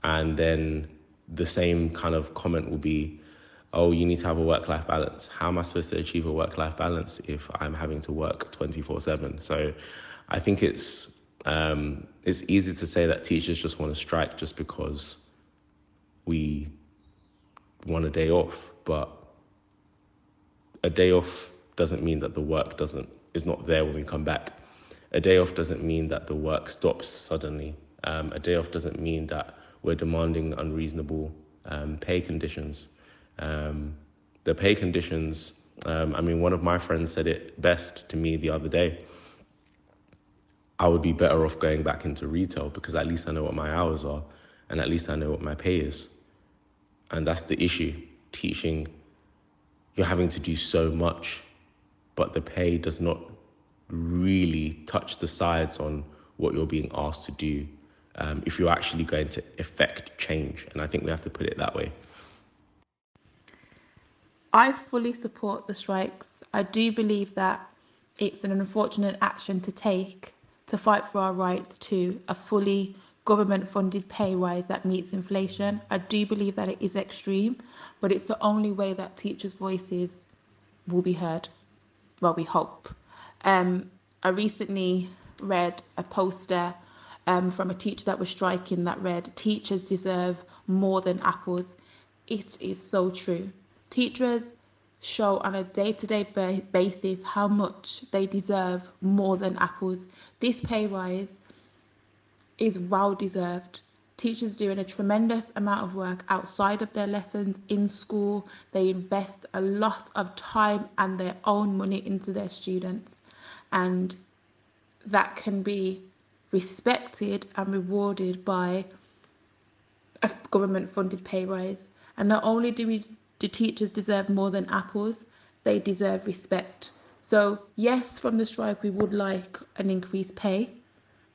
And then the same kind of comment will be, oh, you need to have a work-life balance. How am I supposed to achieve a work-life balance if I'm having to work 24/7? So I think it's easy to say that teachers just want to strike just because we want a day off, but a day off doesn't mean that the work is not there when we come back. A day off doesn't mean that the work stops suddenly. A day off doesn't mean that we're demanding unreasonable pay conditions. The pay conditions, one of my friends said it best to me the other day. I would be better off going back into retail because at least I know what my hours are and at least I know what my pay is. And that's the issue. Teaching, you're having to do so much, but the pay does not really touch the sides on what you're being asked to do if you're actually going to effect change. And I think we have to put it that way. I fully support the strikes. I do believe that it's an unfortunate action to take to fight for our right to a fully government-funded pay rise that meets inflation. I do believe that it is extreme, but it's the only way that teachers' voices will be heard. Well, we hope. I recently read a poster from a teacher that was striking that read, "Teachers deserve more than apples." It is so true. Teachers show on a day-to-day basis how much they deserve more than apples. This pay rise is well deserved. Teachers doing a tremendous amount of work outside of their lessons in school. They invest a lot of time and their own money into their students, and that can be respected and rewarded by a government funded pay rise. And not only do teachers deserve more than apples, they deserve respect. So yes, from the strike we would like an increased pay,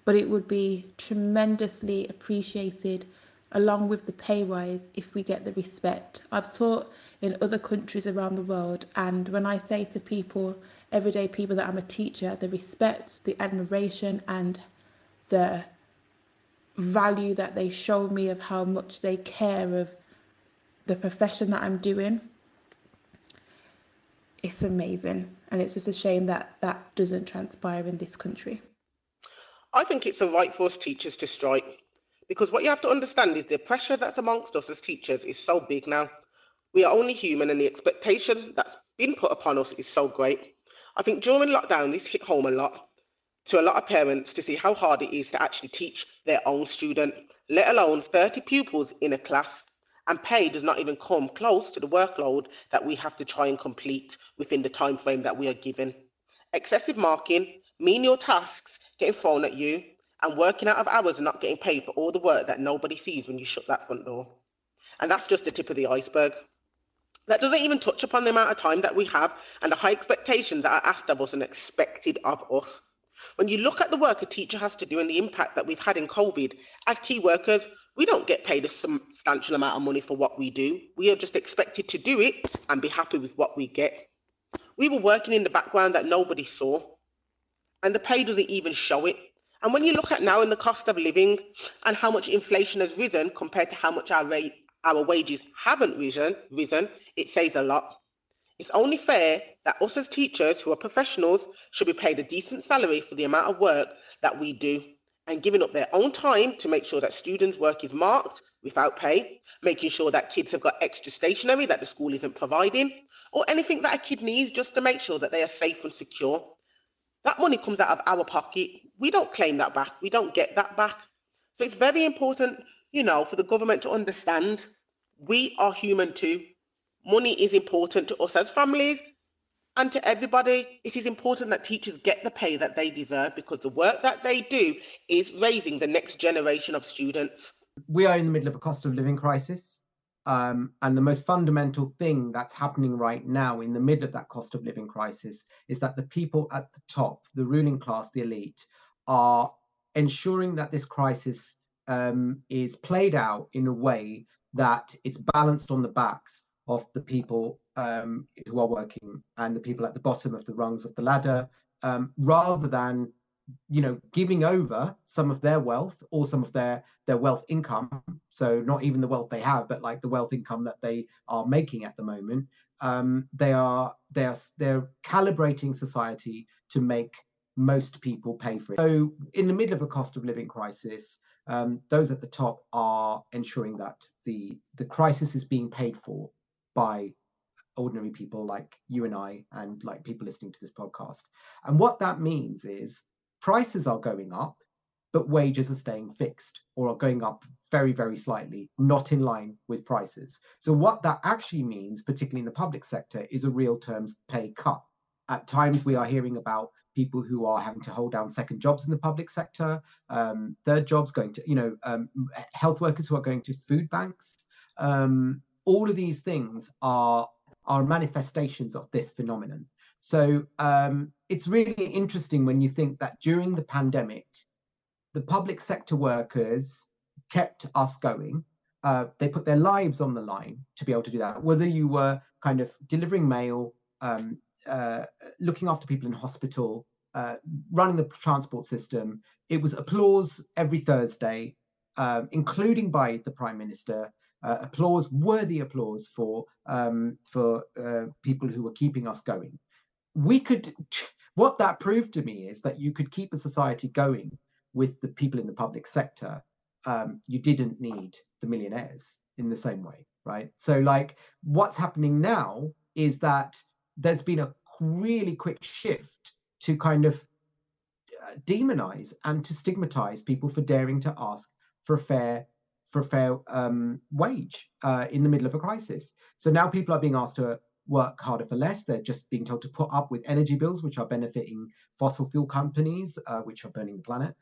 but it would be tremendously appreciated along with the pay rise if we get the respect. I've taught in other countries around the world, and when I say to people, everyday people, that I'm a teacher, the respect, the admiration and the value that they show me of how much they care of the profession that I'm doing, it's amazing. And it's just a shame that that doesn't transpire in this country. I think it's a right for us teachers to strike, because what you have to understand is the pressure that's amongst us as teachers is so big now. We are only human, and the expectation that's been put upon us is so great. I think during lockdown, this hit home a lot to a lot of parents to see how hard it is to actually teach their own student, let alone 30 pupils in a class. And pay does not even come close to the workload that we have to try and complete within the time frame that we are given. Excessive marking, menial tasks getting thrown at you, and working out of hours and not getting paid for all the work that nobody sees when you shut that front door. And that's just the tip of the iceberg. That doesn't even touch upon the amount of time that we have and the high expectations that are asked of us and expected of us. When you look at the work a teacher has to do and the impact that we've had in COVID, as key workers, we don't get paid a substantial amount of money for what we do. We are just expected to do it and be happy with what we get. We were working in the background that nobody saw, and the pay doesn't even show it. And when you look at now in the cost of living and how much inflation has risen compared to how much our wages haven't risen, it says a lot. It's only fair that us as teachers who are professionals should be paid a decent salary for the amount of work that we do, and giving up their own time to make sure that students' work is marked without pay, making sure that kids have got extra stationery that the school isn't providing, or anything that a kid needs just to make sure that they are safe and secure. That money comes out of our pocket. We don't claim that back. We don't get that back. So it's very important, for the government to understand we are human too. Money is important to us as families and to everybody. It is important that teachers get the pay that they deserve, because the work that they do is raising the next generation of students. We are in the middle of a cost of living crisis. And the most fundamental thing that's happening right now in the middle of that cost of living crisis is that the people at the top, the ruling class, the elite, are ensuring that this crisis is played out in a way that it's balanced on the backs of the people who are working and the people at the bottom of the rungs of the ladder, rather than giving over some of their wealth or some of their wealth income. So not even the wealth they have, but like the wealth income that they are making at the moment. They're calibrating society to make most people pay for it. So in the middle of a cost of living crisis, those at the top are ensuring that the crisis is being paid for by ordinary people like you and I, and like people listening to this podcast. And what that means is prices are going up, but wages are staying fixed or are going up very, very slightly, not in line with prices. So what that actually means, particularly in the public sector, is a real terms pay cut. At times we are hearing about people who are having to hold down second jobs in the public sector, third jobs, going to, health workers who are going to food banks. All of these things are manifestations of this phenomenon. So it's really interesting when you think that during the pandemic, the public sector workers kept us going. They put their lives on the line to be able to do that. Whether you were kind of delivering mail, looking after people in hospital, running the transport system, it was applause every Thursday, including by the Prime Minister. Worthy applause for people who were keeping us going. What that proved to me is that you could keep a society going with the people in the public sector. You didn't need the millionaires in the same way, right? So like what's happening now is that there's been a really quick shift to kind of demonize and to stigmatize people for daring to ask for a fair wage in the middle of a crisis. So now people are being asked to work harder for less. They're just being told to put up with energy bills, which are benefiting fossil fuel companies, which are burning the planet.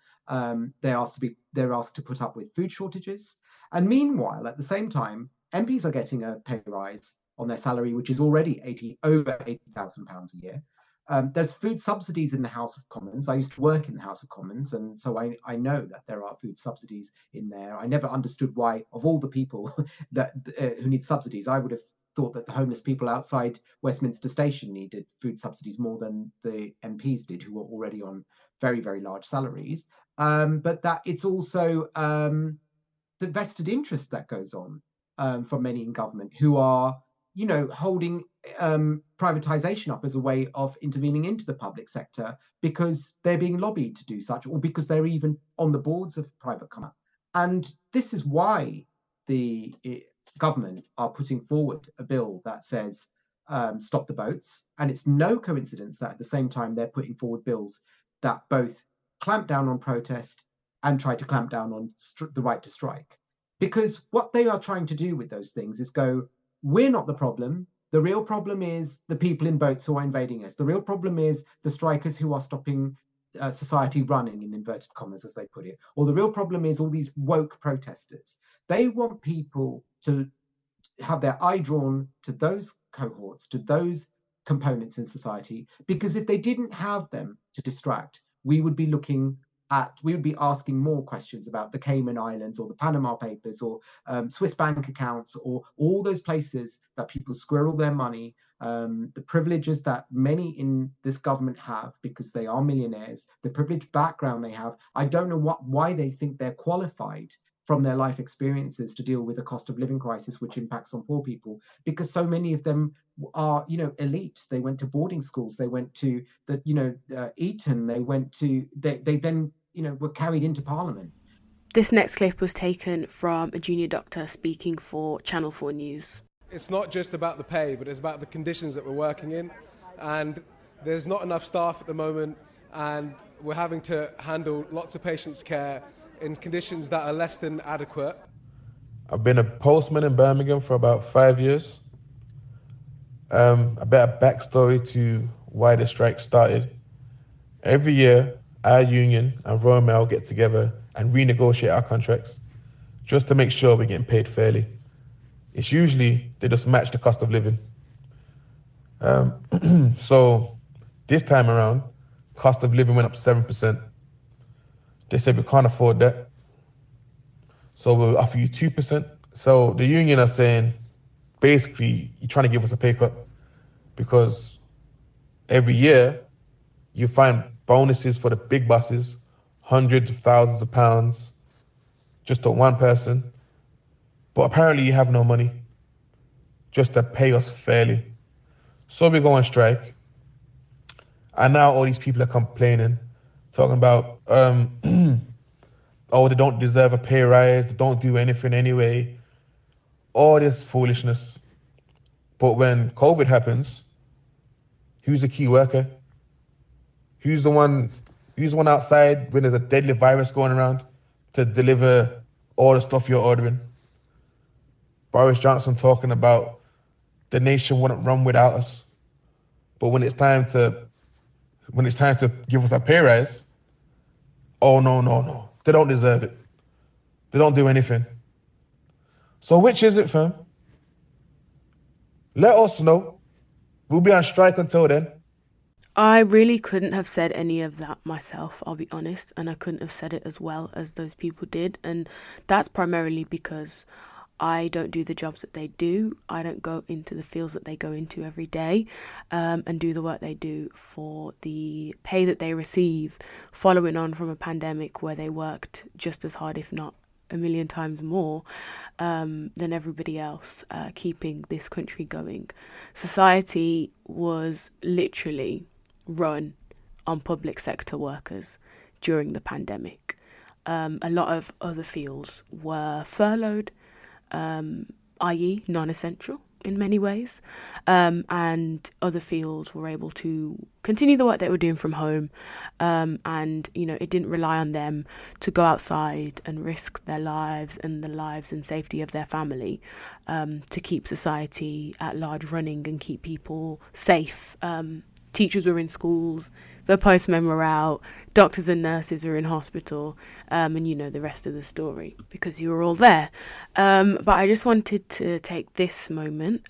They're asked to put up with food shortages. And meanwhile, at the same time, MPs are getting a pay rise on their salary, which is already over £80,000 a year. There's food subsidies in the House of Commons. I used to work in the House of Commons, and so I know that there are food subsidies in there. I never understood why, of all the people that who need subsidies, I would have thought that the homeless people outside Westminster Station needed food subsidies more than the MPs did, who were already on very, very large salaries. but that it's also the vested interest that goes on from many in government who are, holding privatization up as a way of intervening into the public sector because they're being lobbied to do such, or because they're even on the boards of private companies. And this is why the government are putting forward a bill that says stop the boats. And it's no coincidence that at the same time they're putting forward bills that both clamp down on protest and try to clamp down on the right to strike. Because what they are trying to do with those things is go, we're not the problem. The real problem is the people in boats who are invading us. The real problem is the strikers who are stopping society running, in inverted commas, as they put it. Or the real problem is all these woke protesters. They want people to have their eye drawn to those cohorts, to those components in society, because if they didn't have them to distract, we would be asking more questions about the Cayman Islands or the Panama Papers or Swiss bank accounts or all those places that people squirrel their money, the privileges that many in this government have because they are millionaires, the privileged background they have. I don't know why they think they're qualified from their life experiences to deal with a cost of living crisis which impacts on poor people, because so many of them are, elite. They went to boarding schools, they went to Eton, they then were carried into Parliament. This next clip was taken from a junior doctor speaking for Channel 4 News. It's not just about the pay, but it's about the conditions that we're working in. And there's not enough staff at the moment, and we're having to handle lots of patients' care in conditions that are less than adequate. I've been a postman in Birmingham for about 5 years. A bit of backstory to why the strike started. Every year, our union and Royal Mail get together and renegotiate our contracts just to make sure we're getting paid fairly. It's usually they just match the cost of living. So this time around, cost of living went up 7%. They said we can't afford that, so we'll offer you 2%. So the union are saying, basically, you're trying to give us a pay cut because every year you find bonuses for the big bosses, hundreds of thousands of pounds, just to one person. But apparently you have no money just to pay us fairly. So we go on strike. And now all these people are complaining, talking about, oh, they don't deserve a pay rise, they don't do anything anyway. All this foolishness. But when COVID happens, who's the key worker? Who's the one outside when there's a deadly virus going around to deliver all the stuff you're ordering? Boris Johnson talking about the nation wouldn't run without us. But when it's time to give us a pay rise, oh no. They don't deserve it. They don't do anything. So which is it, fam? Let us know. We'll be on strike until then. I really couldn't have said any of that myself, I'll be honest, and I couldn't have said it as well as those people did. And that's primarily because I don't do the jobs that they do. I don't go into the fields that they go into every day and do the work they do for the pay that they receive following on from a pandemic where they worked just as hard, if not a million times more than everybody else, keeping this country going. Society was literally run on public sector workers during the pandemic. A lot of other fields were furloughed, i.e. non-essential in many ways, and other fields were able to continue the work they were doing from home, and it didn't rely on them to go outside and risk their lives and the lives and safety of their family to keep society at large running and keep people safe. Teachers were in schools, the postmen were out, doctors and nurses were in hospital, and you know the rest of the story because you were all there. But I just wanted to take this moment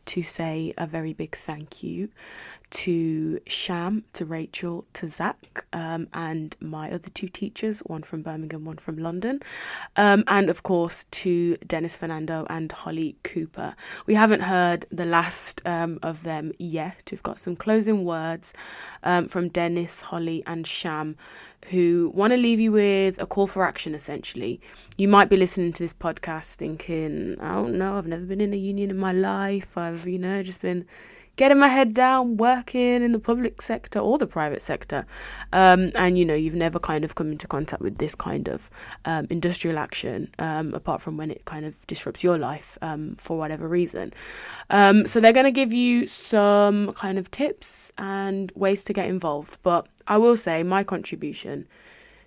to say a very big thank you to Sham, to Rachel, to Zach, and my other two teachers, one from Birmingham, one from London, and of course to Denis Fernando and Holly Cooper. We haven't heard the last of them yet. We've got some closing words from Denis Denis, Holly, and Sham, who want to leave you with a call for action, essentially. You might be listening to this podcast thinking, I don't know, I've never been in a union in my life. I've, just been getting my head down, working in the public sector or the private sector. And, you've never kind of come into contact with this kind of industrial action, apart from when it kind of disrupts your life for whatever reason. So they're going to give you some kind of tips and ways to get involved. But I will say my contribution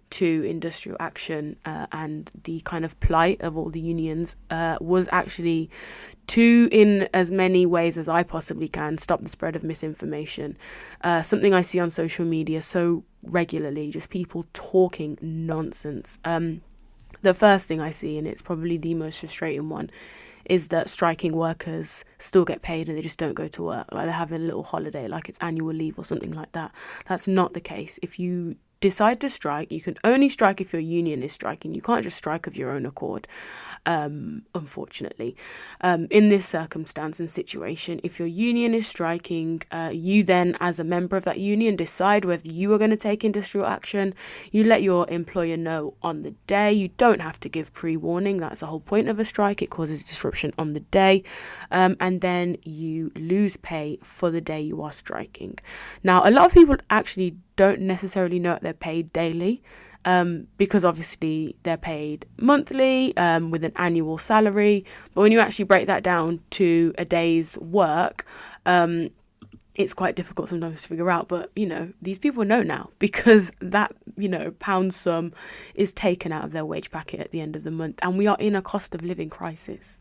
to industrial action and the kind of plight of all the unions was actually to, in as many ways as I possibly can, stop the spread of misinformation. Something I see on social media so regularly, just people talking nonsense. The first thing I see, and it's probably the most frustrating one, is that striking workers still get paid and they just don't go to work. Like they're having a little holiday, like it's annual leave or something like that. That's not the case. If you decide to strike, you can only strike if your union is striking. You can't just strike of your own accord, unfortunately. In this circumstance and situation, if your union is striking, you then, as a member of that union, decide whether you are going to take industrial action. You let your employer know on the day. You don't have to give pre-warning. That's the whole point of a strike. It causes disruption on the day. And then you lose pay for the day you are striking. Now, a lot of people actually don't necessarily know that they're paid daily, because obviously they're paid monthly with an annual salary. But when you actually break that down to a day's work, it's quite difficult sometimes to figure out. But, these people know now, because that, pound sum is taken out of their wage packet at the end of the month. And we are in a cost of living crisis.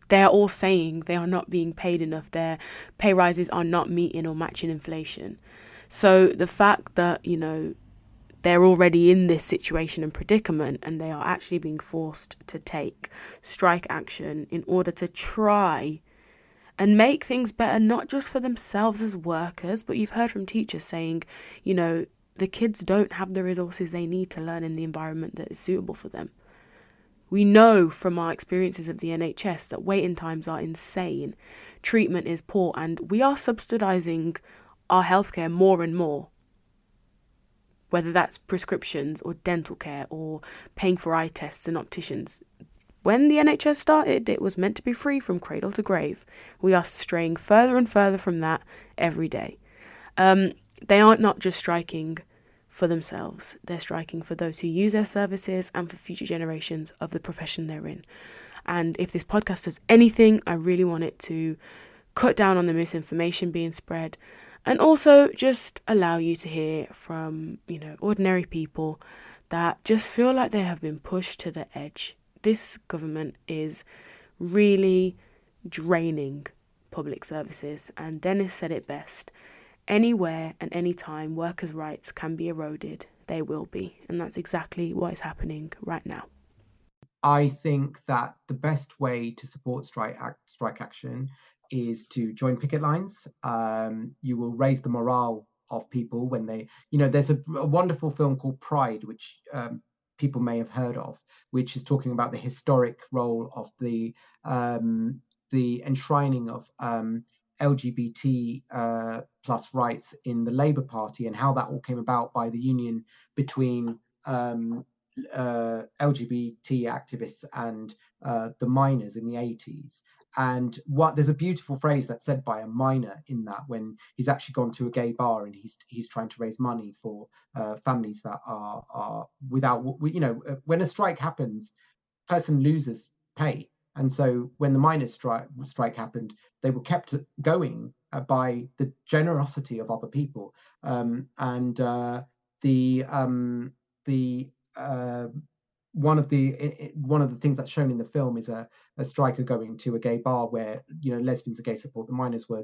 They are all saying they are not being paid enough. Their pay rises are not meeting or matching inflation. So the fact that, they're already in this situation and predicament, and they are actually being forced to take strike action in order to try and make things better, not just for themselves as workers, but you've heard from teachers saying, the kids don't have the resources they need to learn in the environment that is suitable for them. We know from our experiences of the NHS that waiting times are insane, treatment is poor, and we are subsidising our healthcare more and more, whether that's prescriptions or dental care or paying for eye tests and opticians. When the NHS started, it was meant to be free from cradle to grave. We are straying further and further from that every day. They aren't not just striking for themselves. They're striking for those who use their services and for future generations of the profession they're in. And if this podcast does anything, I really want it to cut down on the misinformation being spread, and also just allow you to hear from, ordinary people that just feel like they have been pushed to the edge. This government is really draining public services, and Denis said it best. Anywhere and anytime workers' rights can be eroded, they will be. And that's exactly what is happening right now. I think that the best way to support strike action is to join picket lines. You will raise the morale of people when they, there's a wonderful film called Pride, which people may have heard of, which is talking about the historic role of the enshrining of LGBT plus rights in the Labour Party, and how that all came about by the union between LGBT activists and the miners in the 80s. And there's a beautiful phrase that's said by a miner in that, when he's actually gone to a gay bar and he's trying to raise money for families that are without, when a strike happens, person loses pay. And so when the miners' strike happened, they were kept going by the generosity of other people. And the one of the things that's shown in the film is a striker going to a gay bar where lesbians and gay support. The miners were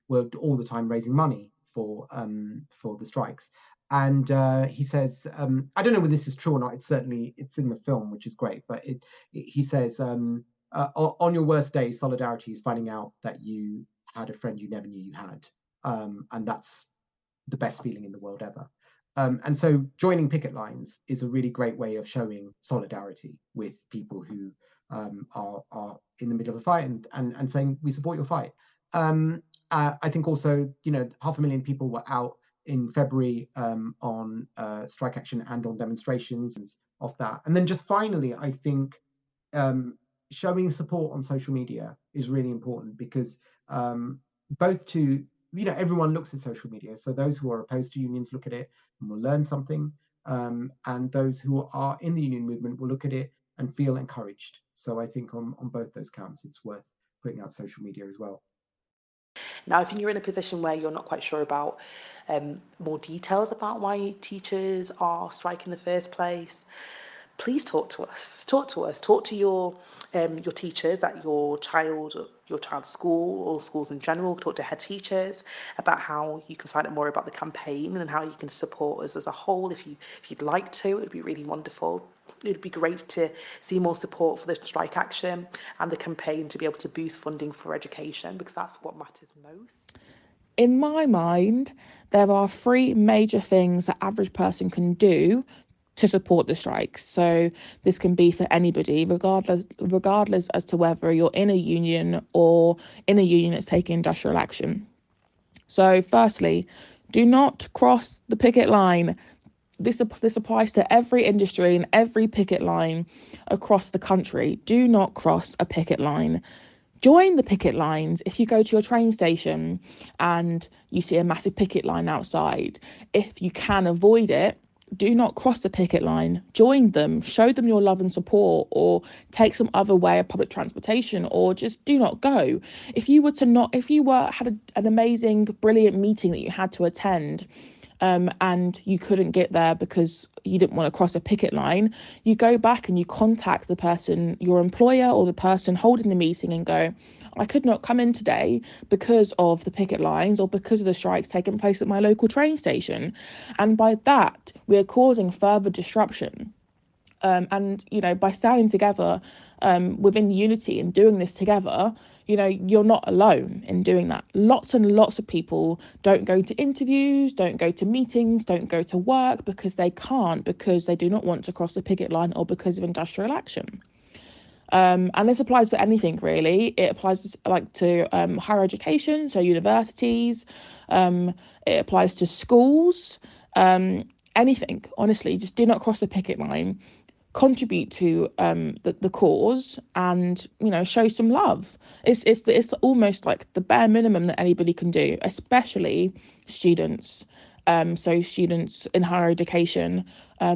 all the time raising money for the strikes. And he says, I don't know whether this is true or not. It's in the film, which is great. But he says, on your worst day, solidarity is finding out that you had a friend you never knew you had, and that's the best feeling in the world ever. And so joining picket lines is a really great way of showing solidarity with people who are in the middle of a fight, and saying we support your fight. I think also, 500,000 people were out in February on strike action and on demonstrations of that. And then just finally, I think showing support on social media is really important, because both to, everyone looks at social media. So those who are opposed to unions look at it and will learn something. And those who are in the union movement will look at it and feel encouraged. So I think on both those counts, it's worth putting out social media as well. Now, if you're in a position where you're not quite sure about more details about why teachers are striking in the first place, please talk to us. Talk to your teachers at your child's school or schools in general. Talk to head teachers about how you can find out more about the campaign and how you can support us as a whole. If you'd like to, it would be really wonderful. It would be great to see more support for the strike action and the campaign to be able to boost funding for education, because that's what matters most. In my mind, there are three major things that average person can do to support the strikes. So this can be for anybody, regardless as to whether you're in a union or in a union that's taking industrial action. So firstly, do not cross the picket line. This applies to every industry and every picket line across the country. Do not cross a picket line. Join the picket lines if you go to your train station and you see a massive picket line outside. If you can avoid it, do not cross the picket line. Join them, show them your love and support, or take some other way of public transportation, or just do not go. If you had an amazing, brilliant meeting that you had to attend, and you couldn't get there because you didn't want to cross a picket line, you go back and you contact the person, your employer or the person holding the meeting, and go, I could not come in today because of the picket lines or because of the strikes taking place at my local train station. And by that, we are causing further disruption. And, by standing together within unity and doing this together, you're not alone in doing that. Lots and lots of people don't go to interviews, don't go to meetings, don't go to work because they can't, because they do not want to cross the picket line or because of industrial action. And this applies for anything, really. It applies to higher education, so universities. It applies to schools. Anything, honestly. Just do not cross the picket line. Contribute to the cause, and show some love. It's almost like the bare minimum that anybody can do, especially students. So students in higher education,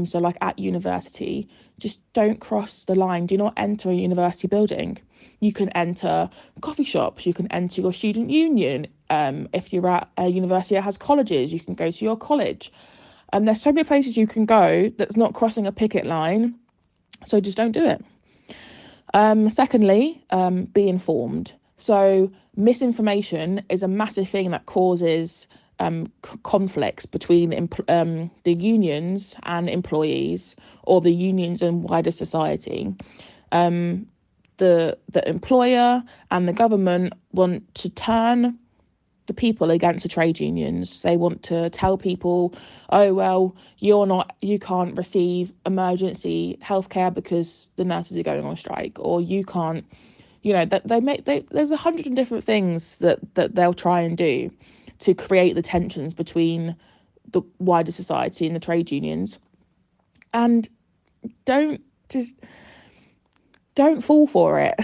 so like at university, just don't cross the line. Do not enter a university building. You can enter coffee shops, you can enter your student union. If you're at a university that has colleges, you can go to your college. There's so many places you can go that's not crossing a picket line. So just don't do it. Secondly, be informed. So misinformation is a massive thing that causes conflicts between the unions and employees, or the unions and wider society. The employer and the government want to turn the people against the trade unions. They want to tell people, oh, well, you can't receive emergency healthcare because the nurses are going on strike, or you can't, there's 100 different things that they'll try and do to create the tensions between the wider society and the trade unions. And don't fall for it.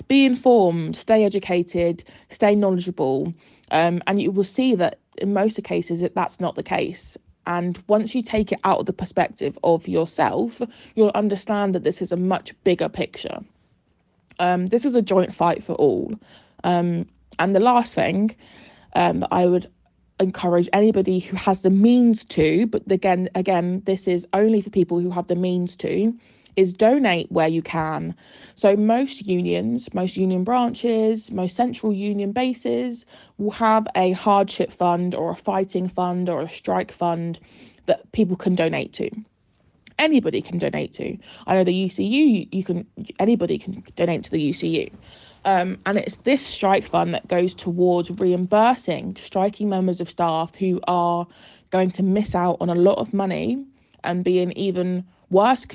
Be informed, stay educated, stay knowledgeable. And you will see that in most cases that's not the case. And once you take it out of the perspective of yourself, you'll understand that this is a much bigger picture. This is a joint fight for all. And the last thing that I would encourage anybody who has the means to, but again, this is only for people who have the means to, is donate where you can. So most union branches, most central union bases will have a hardship fund or a fighting fund or a strike fund that people can donate to. Anybody can donate to. I know the UCU, anybody can donate to the UCU. And it's this strike fund that goes towards reimbursing striking members of staff who are going to miss out on a lot of money and be in even worse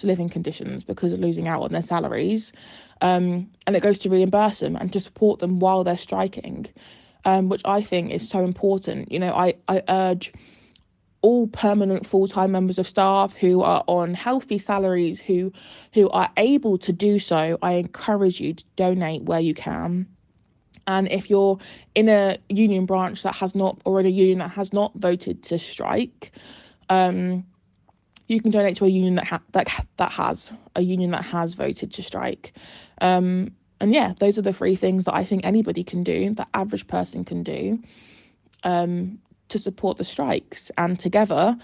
living conditions, because of losing out on their salaries. And it goes to reimburse them and to support them while they're striking. which I think is so important. You know, I urge all permanent full-time members of staff who are on healthy salaries, who are able to do so, I encourage you to donate where you can. And if you're in a union branch that has not, or in a union that has not voted to strike, you can donate to a union that has voted to strike. And yeah, those are the three things that I think anybody can do, the average person can do, to support the strikes. And together,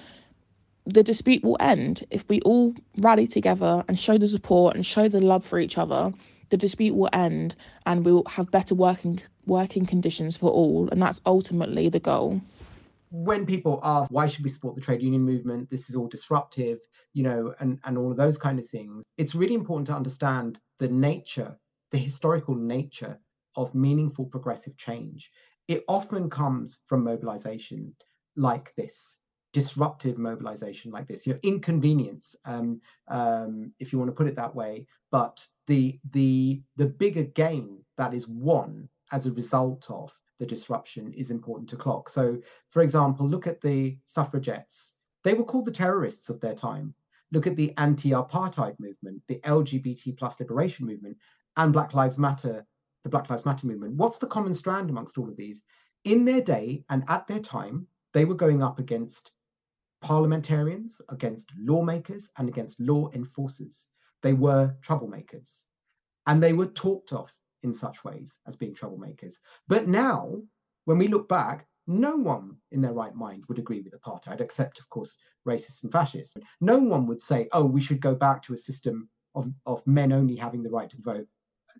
the dispute will end. If we all rally together and show the support and show the love for each other, the dispute will end and we will have better working conditions for all. And that's ultimately the goal. When people ask, why should we support the trade union movement? This is all disruptive, you know, and all of those kind of things. It's really important to understand the historical nature of meaningful progressive change. It often comes from mobilization like this, disruptive mobilization like this, you know, inconvenience, if you want to put it that way. But the bigger gain that is won as a result of the disruption is important to clock. So, for example, look at the suffragettes. They were called the terrorists of their time. Look at the anti-apartheid movement, the LGBT plus liberation movement, and the Black Lives Matter movement. What's the common strand amongst all of these? In their day and at their time, they were going up against parliamentarians, against lawmakers, and against law enforcers. They were troublemakers, and they were talked of in such ways as being troublemakers. But now, when we look back, no one in their right mind would agree with apartheid, except, of course, racists and fascists. No one would say, oh, we should go back to a system of men only having the right to vote.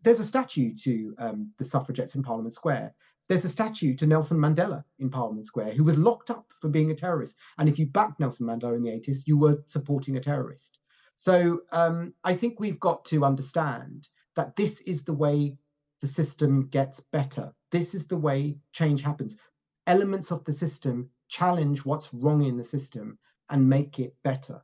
There's a statue to the suffragettes in Parliament Square. There's a statue to Nelson Mandela in Parliament Square, who was locked up for being a terrorist. And if you backed Nelson Mandela in the 80s, you were supporting a terrorist. So I think we've got to understand that this is the way the system gets better. This is the way change happens. Elements of the system challenge what's wrong in the system and make it better.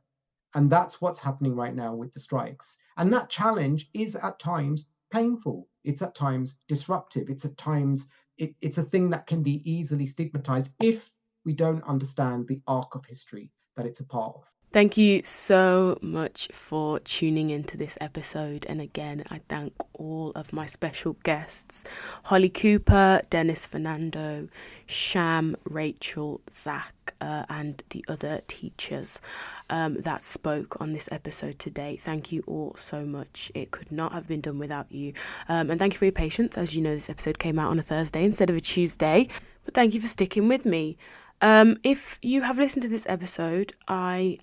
And that's what's happening right now with the strikes. And that challenge is at times painful. It's at times disruptive. It's at times, it's a thing that can be easily stigmatized if we don't understand the arc of history that it's a part of. Thank you so much for tuning into this episode. And again, I thank all of my special guests, Holly Cooper, Denis Fernando, Sham, Rachel, Zach, and the other teachers that spoke on this episode today. Thank you all so much. It could not have been done without you. And thank you for your patience. As you know, this episode came out on a Thursday instead of a Tuesday. But thank you for sticking with me. If you have listened to this episode, I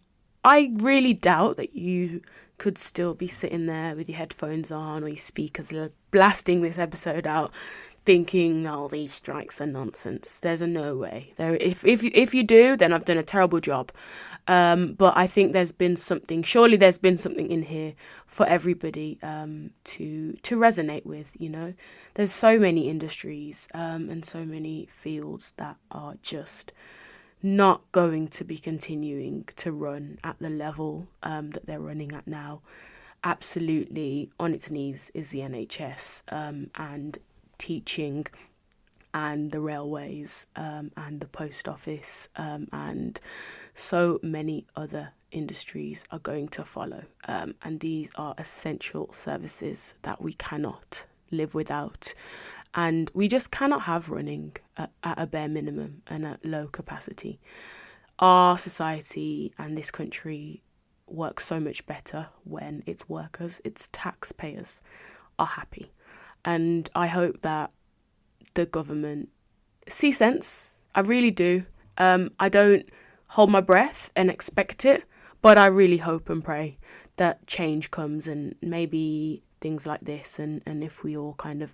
really doubt that you could still be sitting there with your headphones on or your speakers blasting this episode out thinking, oh, these strikes are nonsense. There's a no way. If you do, then I've done a terrible job. But I think surely there's been something in here for everybody to resonate with, you know. There's so many industries and so many fields that are just not going to be continuing to run at the level that they're running at now. Absolutely on its knees is the NHS and teaching and the railways and the post office and so many other industries are going to follow. And these are essential services that we cannot live without. And we just cannot have running at a bare minimum and at low capacity. Our society and this country works so much better when its workers, its taxpayers are happy. And I hope that the government see sense. I really do. I don't hold my breath and expect it, but I really hope and pray that change comes and maybe things like this. And if we all kind of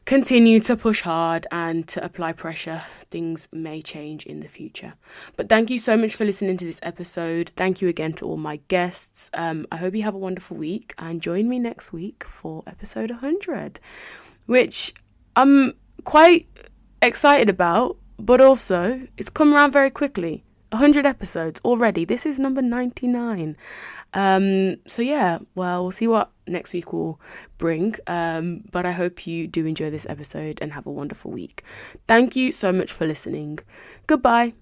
continue to push hard and to apply pressure, things may change in the future. But thank you so much for listening to this episode. Thank you again to all my guests. I hope you have a wonderful week and join me next week for episode 100, which I'm quite excited about, but also it's come around very quickly. 100 episodes already. This is number 99. So yeah, well, we'll see what next week will bring. But I hope you do enjoy this episode and have a wonderful week. Thank you so much for listening. Goodbye.